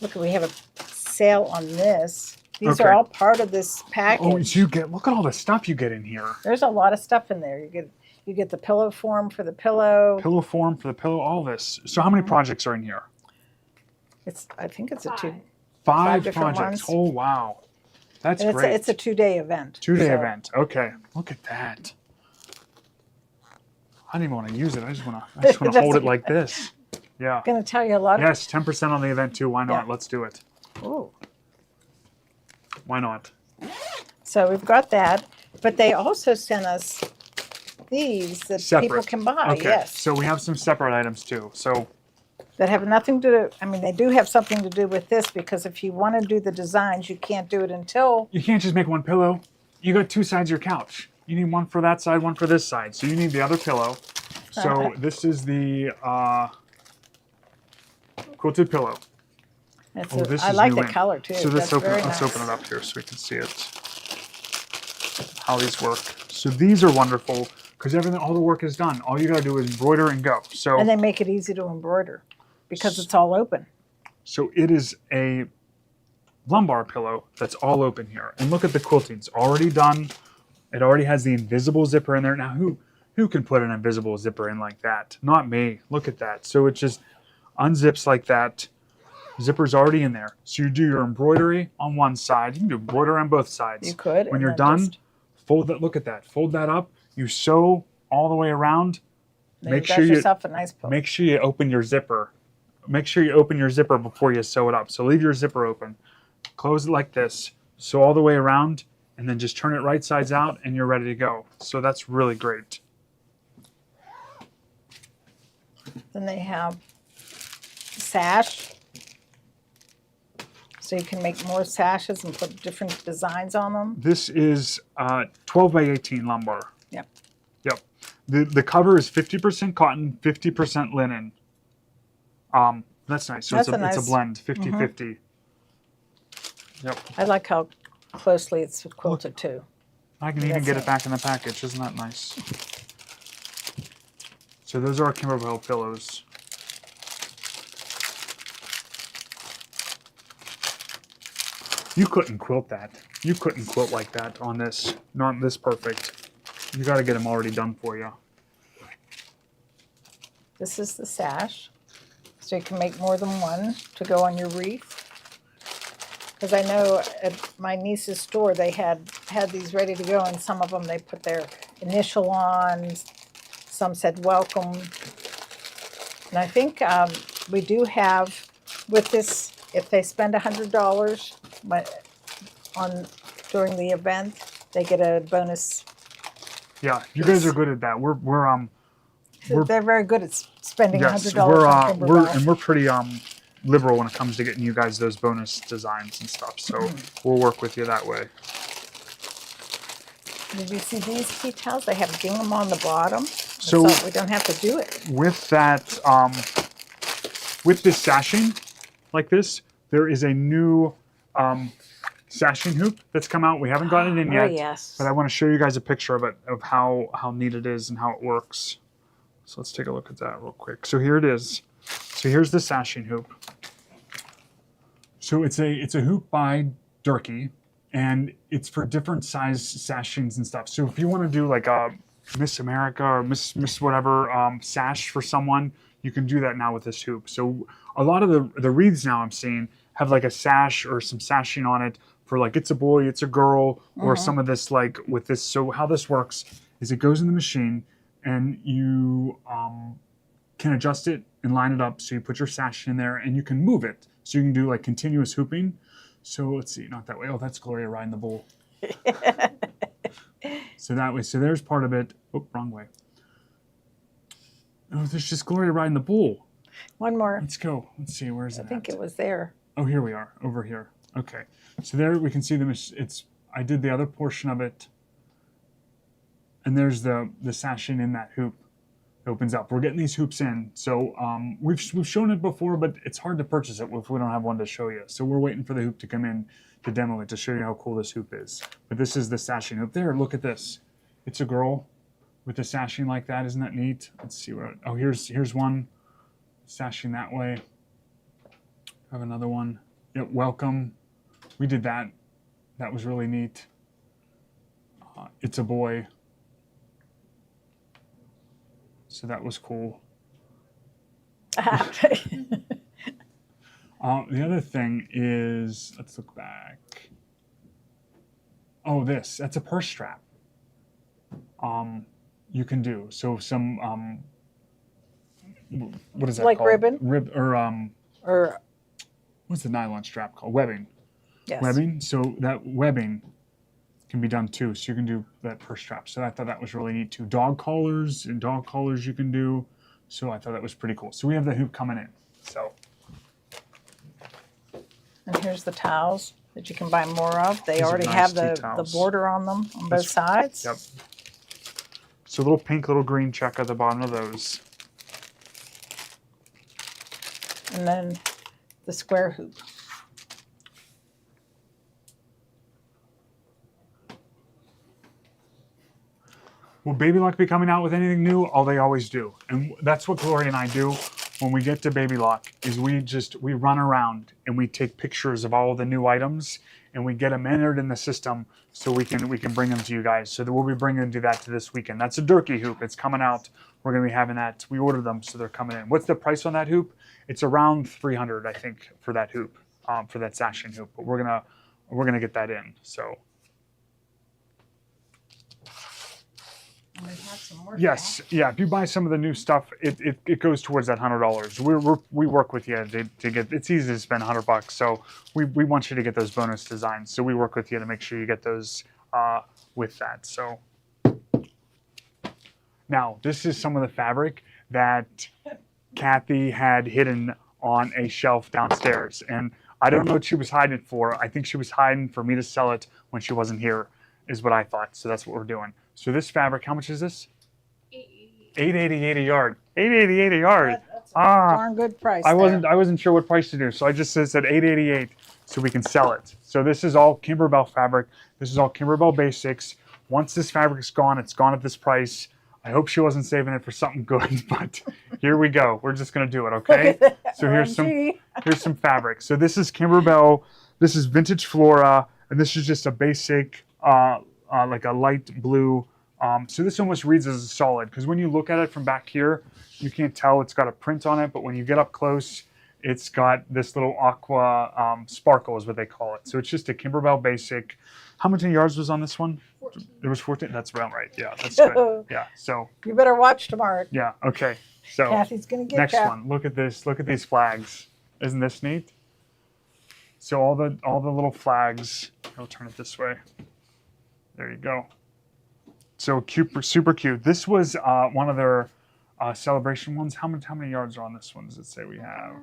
B: look, we have a sale on this. These are
A: Okay.
B: all part of this package.
A: so look at all the stuff you get in here.
B: There's a lot of stuff in there. You get the pillow form for the pillow.
A: Pillow form for the pillow, all this. So how many projects are in here?
B: I think it's a two.
A: 5
B: different
A: projects.
B: ones.
A: Oh wow. That's
B: And
A: great.
B: it's a 2-day event.
A: 2-day
B: so-
A: event. Okay. Look at that. I don't even want to use it. I just want to hold it like this. Yeah.
B: I'm going to tell you a lot of.
A: Yes, 10% on the event too. Why not?
B: Yeah.
A: Let's do it.
B: Ooh.
A: Why not?
B: So we've got that, but they also sent us these that
A: Separate.
B: people can buy.
A: Okay.
B: Yes,
A: So we have some separate items too. So
B: that have nothing to do. I mean, they do have something to do with this because if you want to do the designs, you can't do it until.
A: you can't just make one pillow. You got 2 sides of your couch. You need one for that side, one for this side. So you need the other pillow. So this is the quilted pillow.
B: It's
A: Oh, this
B: I
A: is
B: like
A: new
B: the
A: in.
B: color too.
A: So
B: That's
A: let's
B: very
A: let's
B: nice.
A: open it up here so we can see it. How these work. So these are wonderful because all the work is done. All you gotta do is embroider and go. So
B: And they make it easy to embroider because it's all open.
A: So it is a lumbar pillow that's all open here. And look at the quilting. It's already done. It already has the invisible zipper in there. Now, who can put an invisible zipper in like that? Not me. Look at that. So it just unzips like that. Zipper's already in there. So you do your embroidery on one side. You can do embroidery on both sides.
B: You could.
A: When
B: and
A: you're
B: then
A: done,
B: just-
A: fold that. Look at that. Fold that up. You sew all the way around.
B: then
A: Make
B: you got
A: sure
B: yourself a nice book.
A: Make sure you open your zipper. Make sure you open your zipper before you sew it up. So leave your zipper open. Close it like this. Sew all the way around, and then just turn it right sides out, and you're ready to go. So that's really great.
B: Then they have sash. So you can make more sashes and put different designs on them.
A: This is 12 by 18 lumber.
B: Yep.
A: Yep. The cover is 50% cotton, 50% linen. That's nice. So
B: That's
A: it's
B: a
A: a
B: nice-
A: blend, 50-50. Yep.
B: I like how closely it's quilted too.
A: I can even
B: That's
A: get it
B: it.
A: back in the package. Isn't that nice? So those are our Kimberbell pillows. You couldn't quilt that. You couldn't quilt like that on this. Not this perfect. You got to get them already done for you.
B: This is the sash. So you can make more than one to go on your wreath. Because I know at my niece's store they had these ready to go, and some of them they put their initial on. Some said welcome. And I think we do have with this, if they spend $100 during the event, they get a bonus.
A: Yeah, you guys are good at that. We're
B: They're very good at spending
A: yes,
B: $100 on Kimberbell.
A: we're pretty liberal when it comes to getting you guys those bonus designs and stuff. So we'll work with you that way.
B: Did you see these tea towels? They have gingham on the bottom,
A: So
B: we don't have to do it.
A: with that, with this sashing like this, there is a new sashing hoop that's come out. We haven't gotten it in
B: Oh,
A: yet,
B: yes.
A: but I want to show you guys a picture of it, of how neat it is and how it works. So let's take a look at that real quick. So here it is. So here's the sashing hoop. So it's a hoop by Durkee, and it's for different size sashings and stuff. So if you want to do like a Miss America or Miss whatever sash for someone, you can do that now with this hoop. So a lot of the wreaths now I'm seeing have like a sash or some sashing on it for like it's a boy, it's a girl, or some of this like with this. So how this works is it goes in the machine, and you can adjust it and line it up. So you put your sash in there, and you can move it. So you can do like continuous hooping. So let's see, not that way. Oh, that's Gloria riding the bull. So that way, so there's part of it. Oh, wrong way. Oh, there's just Gloria riding the bull.
B: One more.
A: Let's go. Let's see, where's it
B: I think
A: at?
B: it was there.
A: Oh, here we are, over here. Okay, so there we can see I did the other portion of it, and there's the sashing in that hoop. It opens up. We're getting these hoops in, so we've shown it before, but it's hard to purchase it if we don't have one to show you. So we're waiting for the hoop to come in to demo it to show you how cool this hoop is. But this is the sashing hoop. There, look at this. It's a girl with the sashing like that. Isn't that neat? Let's see what. Oh, here's one sashing that way. I have another one. Yeah, welcome. We did that. That was really neat. It's a boy. So that was cool. The other thing is, let's look back. Oh, that's a purse strap. You can do so some what is that
B: Like
A: called?
B: ribbon?
A: Or
B: or
A: what's the nylon strap called? Webbing.
B: yes.
A: Webbing. So that webbing can be done too. So you can do that purse strap. So I thought that was really neat too. Dog collars you can do. So I thought that was pretty cool. So we have the hoop coming in. So
B: And here's the towels that you can buy more of. They
A: These are
B: already
A: nice
B: have
A: tea
B: the
A: towels.
B: border on them on both sides.
A: Yep. So little pink, little green check at the bottom of those.
B: And then the square hoop.
A: Will Baby Lock be coming out with anything new? Oh, they always do. And that's what Gloria and I do when we get to Baby Lock, is we run around and we take pictures of all the new items and we get them entered in the system so we can bring them to you guys. So that we'll be bringing that to this weekend. That's a Durkee hoop. It's coming out we're going to be having that. We ordered them, so they're coming in. What's the price on that hoop? It's around $300, I think, for that hoop, for that sashing hoop. But we're gonna get that in. So
B: And we have some more.
A: yes, yeah. If you buy some of the new stuff, it goes towards that $100. We work with you to get. It's easy to spend $100, so we want you to get those bonus designs. So we work with you to make sure you get those with that. So now this is some of the fabric that Kathy had hidden on a shelf downstairs, and I don't know what she was hiding it for. I think she was hiding for me to sell it when she wasn't here, is what I thought. So that's what we're doing. So this fabric, how much is this? $8.88 a yard. $8.88 a yard.
B: That's a darn good price.
A: I wasn't sure what price to do, so I just said $8.88 so we can sell it. So this is all Kimberbell fabric. This is all Kimberbell basics. Once this fabric's gone, it's gone at this price. I hope she wasn't saving it for something good, but here we go. We're just gonna do it, okay? So here's some fabric. So this is Kimberbell. This is vintage Flora, and this is just a basic, like a light blue. So this almost reads as a solid, because when you look at it from back here, you can't tell it's got a print on it, but when you get up close, it's got this little aqua sparkle is what they call it. So it's just a Kimberbell basic. How many yards was on this one?
C: 14.
A: It was 14. That's about right. Yeah, that's good. Yeah. So
B: You better watch tomorrow.
A: yeah. Okay. So
B: Kathy's gonna get
A: next
B: ya.
A: one. Look at this. Look at these flags. Isn't this neat? So all the little flags. I'll turn it this way. There you go. So cute, super cute. This was one of their celebration ones. How many yards are on this one? Does it say we have?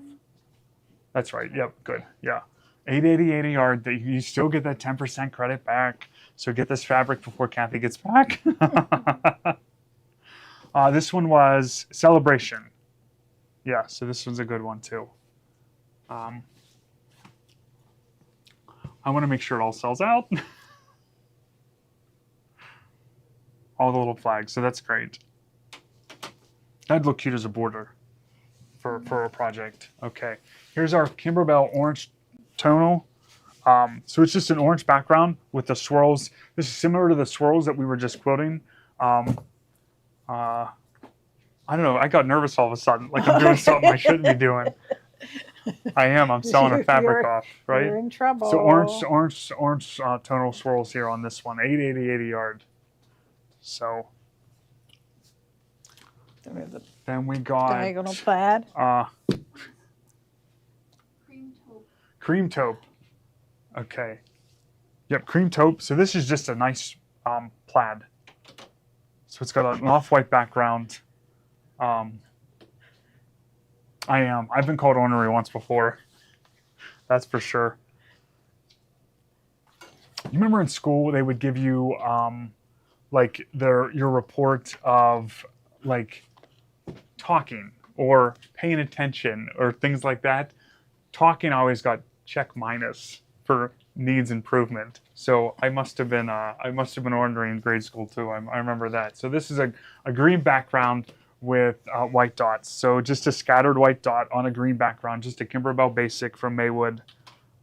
A: That's right. Yep. Good. Yeah. $8.88 a yard. That you still get that 10% credit back. So get this fabric before Kathy gets back. This one was celebration. Yeah. So this one's a good one too. I want to make sure it all sells out. All the little flags. So that's great. That'd look cute as a border for a project. Okay. Here's our Kimberbell orange tonal. So it's just an orange background with the swirls. This is similar to the swirls that we were just quoting. I don't know. I got nervous all of a sudden, like I'm doing something I shouldn't be doing. I am. I'm selling a fabric off, right?
B: You're in trouble.
A: So orange tonal swirls here on this one. $8.88 a yard. So then we got
B: diagonal plaid.
C: Cream taupe.
A: Cream taupe. Okay. Yep, cream taupe. So this is just a nice plaid. So it's got an off-white background. I've been called ornery once before. That's for sure. You remember in school they would give you like your report of like talking or paying attention or things like that. Talking always got check minus for needs improvement. So I must have been ornery in grade school too. I remember that. So this is a green background with white dots. So just a scattered white dot on a green background. Just a Kimberbell basic from Maywood.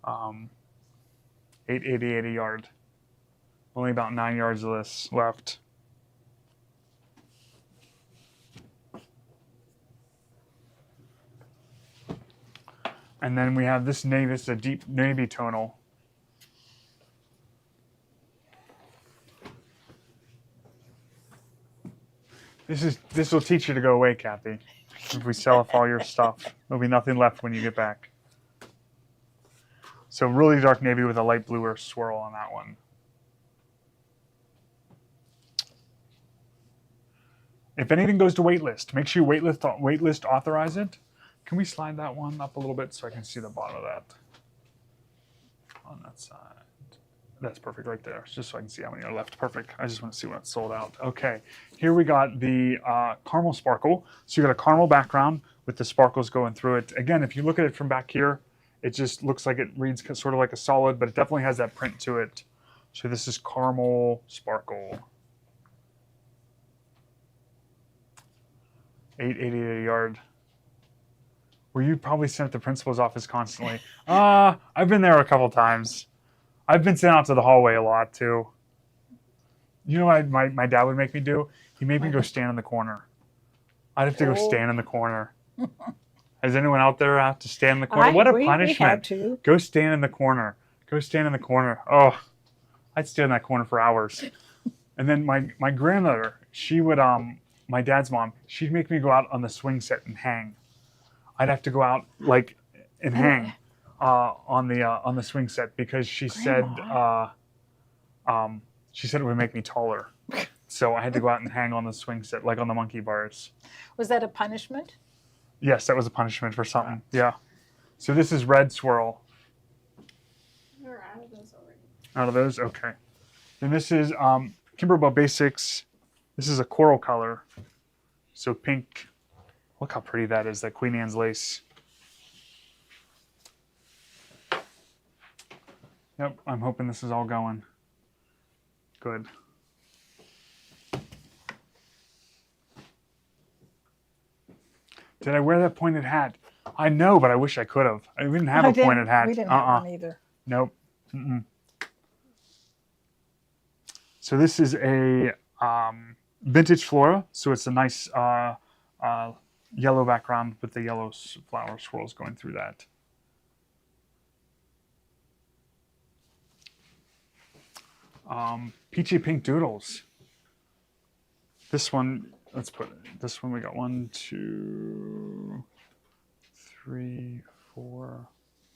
A: $8.88 a yard. Only about 9 yards of this left. And then we have this navy. This is a deep navy tonal. This will teach you to go away, Kathy. If we sell off all your stuff, there'll be nothing left when you get back. So really dark navy with a light bluer swirl on that one. If anything goes to waitlist, make sure you waitlist authorize it. Can we slide that one up a little bit so I can see the bottom of that? On that side. That's perfect right there, just so I can see how many are left. Perfect. I just want to see when it's sold out. Okay, here we got the caramel sparkle. So you got a caramel background with the sparkles going through it. Again, if you look at it from back here, it just looks like it reads sort of like a solid, but it definitely has that print to it. So this is caramel sparkle. $8.88 a yard. Where you probably sent at the principal's office constantly. I've been there a couple times. I've been sent out to the hallway a lot too. You know what my dad would make me do? He made me go stand in the corner. I'd have to go
B: Oh.
A: stand in the corner. Has anyone out there have to stand in the corner? What a
B: We
A: punishment.
B: had to.
A: Go stand in the corner. Go stand in the corner. Oh, I'd stand in that corner for hours. And then my grandmother, she would, my dad's mom, she'd make me go out on the swing set and hang. I'd have to go out like and hang on the swing set because she said it would make me taller. So I had to go out and hang on the swing set, like on the monkey bars.
B: Was that a punishment?
A: Yes, that was a punishment for something. Yeah. So this is red swirl.
C: We're out of those already.
A: Out of those, okay. Then this is Kimberbell Basics. This is a coral color. So pink. Look how pretty that is, that Queen Anne's lace. Yep, I'm hoping this is all going. Good. Did I wear that pointed hat? I know, but I wish I could have. I didn't have a pointed hat.
B: We didn't have one either.
A: Nope. Mm-mm. So this is a vintage flora. So it's a nice yellow background with the yellow flower swirls going through that. Peachy pink doodles. This one, let's put this one. We got 1, 2, 3, 4,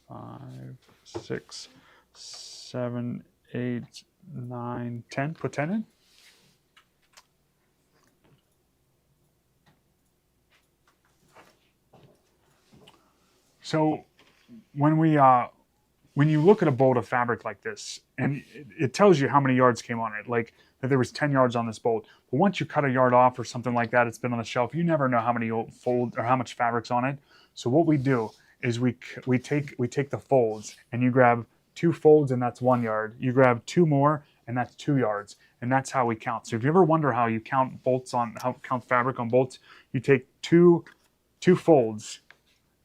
A: 5, 6, 7, 8, 9, 10. Put 10 in. So when you look at a bolt of fabric like this, and it tells you how many yards came on it, like that there was 10 yards on this bolt. But once you cut a yard off or something like that, it's been on the shelf, you never know how many fold or how much fabric's on it. So what we do is we take the folds, and you grab 2 folds, and that's 1 yard. You grab 2 more, and that's 2 yards, and that's how we count. So if you ever wonder how you count count fabric on bolts, you take two folds,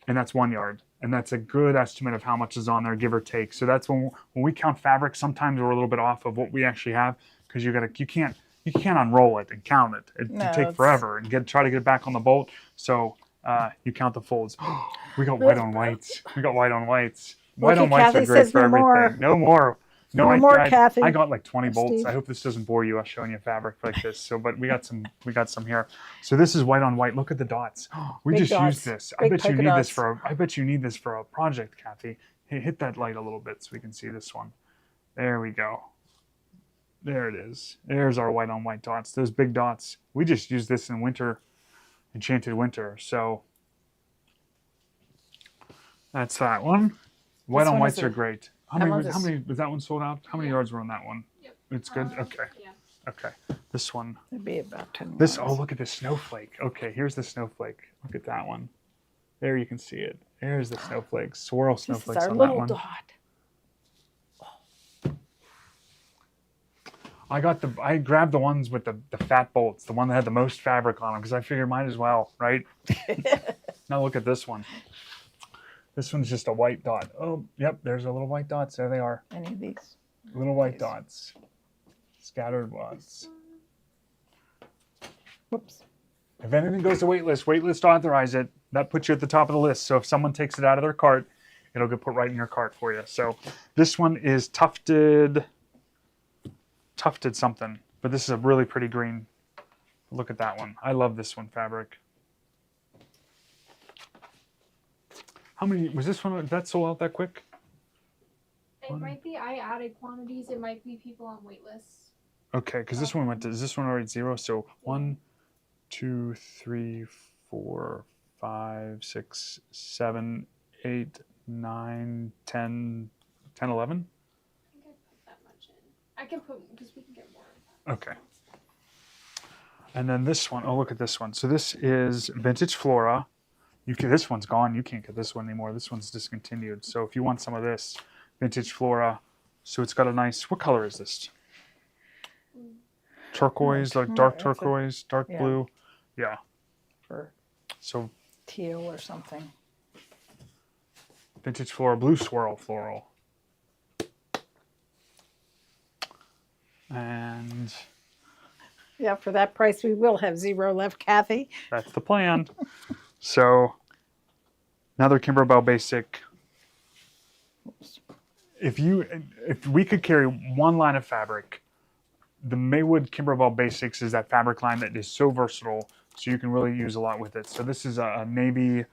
A: and that's 1 yard. And that's a good estimate of how much is on there, give or take. So that's when we count fabric, sometimes we're a little bit off of what we actually have, because you can't unroll it and count it. It take forever and try to get it back on the bolt. So you count the folds. We got white on whites. We got white on whites. White on whites are great for everything. No more. No more,
B: Kathy.
A: I got like 20 bolts.
B: Steve.
A: I hope this doesn't bore you us showing you fabric like this. So, but we got some here. So this is white on white. Look at the dots. We
B: Big
A: just
B: dots.
A: used this.
B: Big polka dots.
A: I bet you need this for a project, Kathy. Hey, hit that light a little bit so we can see this one. There we go. There it is. There's our white on white dots. Those big dots. We just used this in winter, Enchanted Winter. So that's that one. White on whites are great. How many was that one sold out? How many yards were on that one?
C: Yep.
A: It's good? Okay.
C: Yeah.
A: Okay. This one.
B: It'd be about 10
A: This,
B: yards.
A: oh, look at this snowflake. Okay, here's the snowflake. Look at that one. There you can see it. There's the snowflakes. Swirl
B: This is
A: snowflakes
B: our
A: on that
B: little
A: one.
B: dot.
A: I grabbed the ones with the fat bolts, the one that had the most fabric on them, because I figured might as well, right? Now look at this one. This one's just a white dot. Oh, yep, there's a little white dots. There they are.
B: Any of these?
A: Little white dots. Scattered dots.
B: Whoops.
A: If anything goes to waitlist authorize it. That puts you at the top of the list. So if someone takes it out of their cart, it'll get put right in your cart for you. So this one is tufted something, but this is a really pretty green. Look at that one. I love this one fabric. How many was this one? That sold out that quick?
C: It might be I added quantities. It might be people on wait lists.
A: Okay, because this one is this one already 0? So 1, 2, 3, 4, 5, 6, 7, 8, 9, 10, 11?
C: I think I put that much in. I can put, because we can get more of that.
A: Okay. And then this one, oh, look at this one. So this is Vintage Flora. This one's gone. You can't get this one anymore. This one's discontinued. So if you want some of this, Vintage Flora. So it's got a nice, what color is this? Turquoise, like dark turquoise, dark blue. Yeah.
B: For
A: So
B: teal or something.
A: Vintage Flora, blue swirl floral. And
B: Yeah, for that price, we will have 0 left, Kathy.
A: That's the plan. So, another Kimberbell basic. If we could carry one line of fabric, the Maywood Kimberbell Basics is that fabric line that is so versatile, so you can really use a lot with it. So this is a navy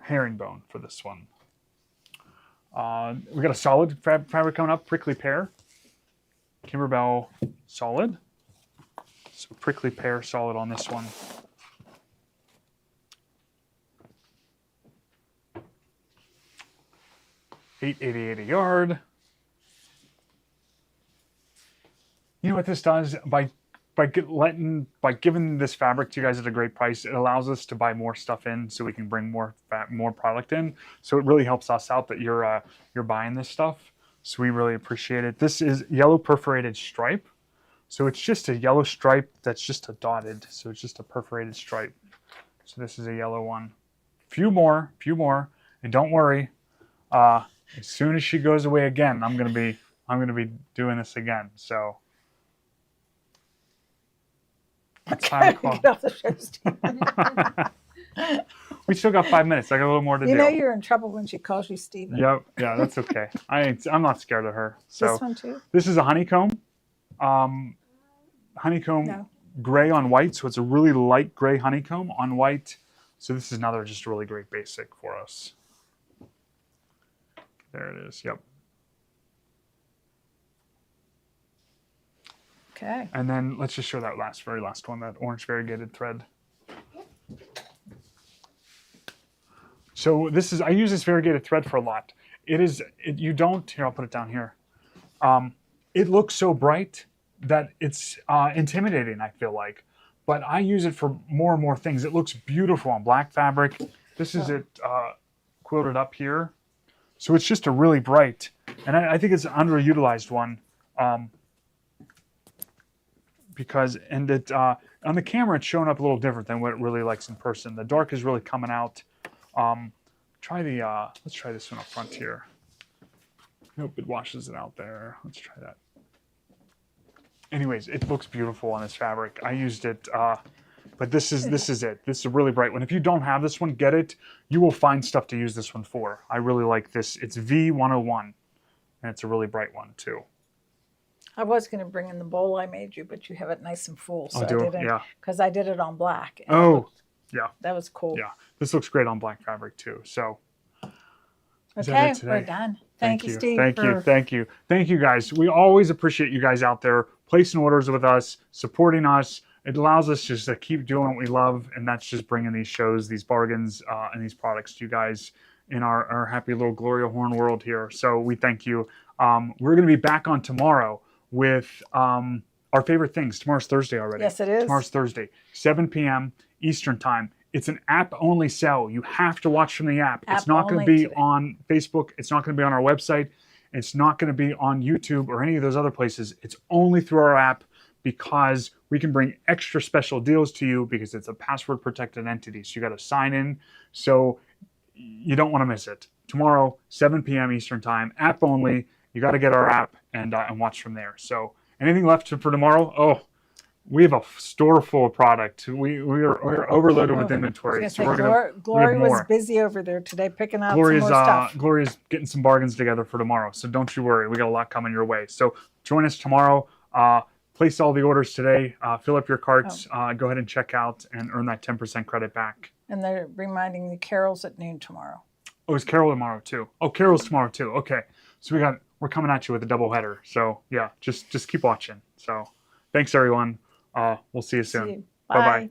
A: herringbone for this one. We got a solid fabric coming up, prickly pear. Kimberbell solid. So prickly pear solid on this one. $8.88 a yard. You know what this does? By giving this fabric to you guys at a great price, it allows us to buy more stuff in, so we can bring more product in. So it really helps us out that you're buying this stuff. So we really appreciate it. This is yellow perforated stripe. So it's just a yellow stripe that's just a dotted. So it's just a perforated stripe. So this is a yellow one. Few more, and don't worry. As soon as she goes away again, I'm gonna be doing this again. So. It's time to call.
B: Get off the show, Steve.
A: We still got 5 minutes. I got a little more to do.
B: You know you're in trouble when she calls you Steven.
A: Yep. Yeah, that's okay. I'm not scared of her. So
B: This one too?
A: this is a honeycomb. Honeycomb gray on white. So it's a really light gray honeycomb on white. So this is another just really great basic for us. There it is. Yep.
B: Okay.
A: And then let's just show that very last one, that orange variegated thread. So I use this variegated thread for a lot. Here, I'll put it down here. It looks so bright that it's intimidating, I feel like. But I use it for more and more things. It looks beautiful on black fabric. This is it quilted up here. So it's just a really bright, and I think it's an underutilized one. Because on the camera it's showing up a little different than what it really likes in person. The dark is really coming out. Let's try this one up front here. Nope, it washes it out there. Let's try that. Anyways, it looks beautiful on this fabric. I used it, but this is it. This is a really bright one. If you don't have this one, get it. You will find stuff to use this one for. I really like this. It's V101, and it's a really bright one too.
B: I was going to bring in the bowl I made you, but you have it nice and full, so I didn't.
A: Yeah.
B: Because I did it on black.
A: Yeah.
B: That was cool.
A: Yeah. This looks great on black fabric too. So.
B: Okay, we're done. Thank you, Steve.
A: Thank you, guys. We always appreciate you guys out there placing orders with us, supporting us. It allows us just to keep doing what we love, and that's just bringing these shows, these bargains, and these products to you guys in our happy little Gloria Horn world here. So we thank you. We're going to be back on tomorrow with our favorite things. Tomorrow's Thursday already.
B: Yes, it is.
A: Tomorrow's Thursday, 7 p.m. Eastern time. It's an app-only sale. You have to watch from the app. It's not going to be on Facebook. It's not going to be on our website. It's not going to be on YouTube or any of those other places. It's only through our app, because we can bring extra special deals to you because it's a password-protected entity. So you got to sign in. So you don't want to miss it. Tomorrow, 7 p.m. Eastern time, app only. You got to get our app and watch from there. So anything left for tomorrow? Oh, we have a store full of product. We're overloaded with inventory. So
B: Gloria was busy over there today picking out some more stuff.
A: Gloria's getting some bargains together for tomorrow. So don't you worry. We got a lot coming your way. So join us tomorrow. Place all the orders today. Fill up your carts. Go ahead and check out and earn that 10% credit back.
B: And they're reminding me Carol's at noon tomorrow.
A: Oh, is Carol tomorrow too? Oh, Carol's tomorrow too. Okay. So we're coming at you with a double header. So yeah, just keep watching. So thanks everyone. We'll see you soon.
B: Bye.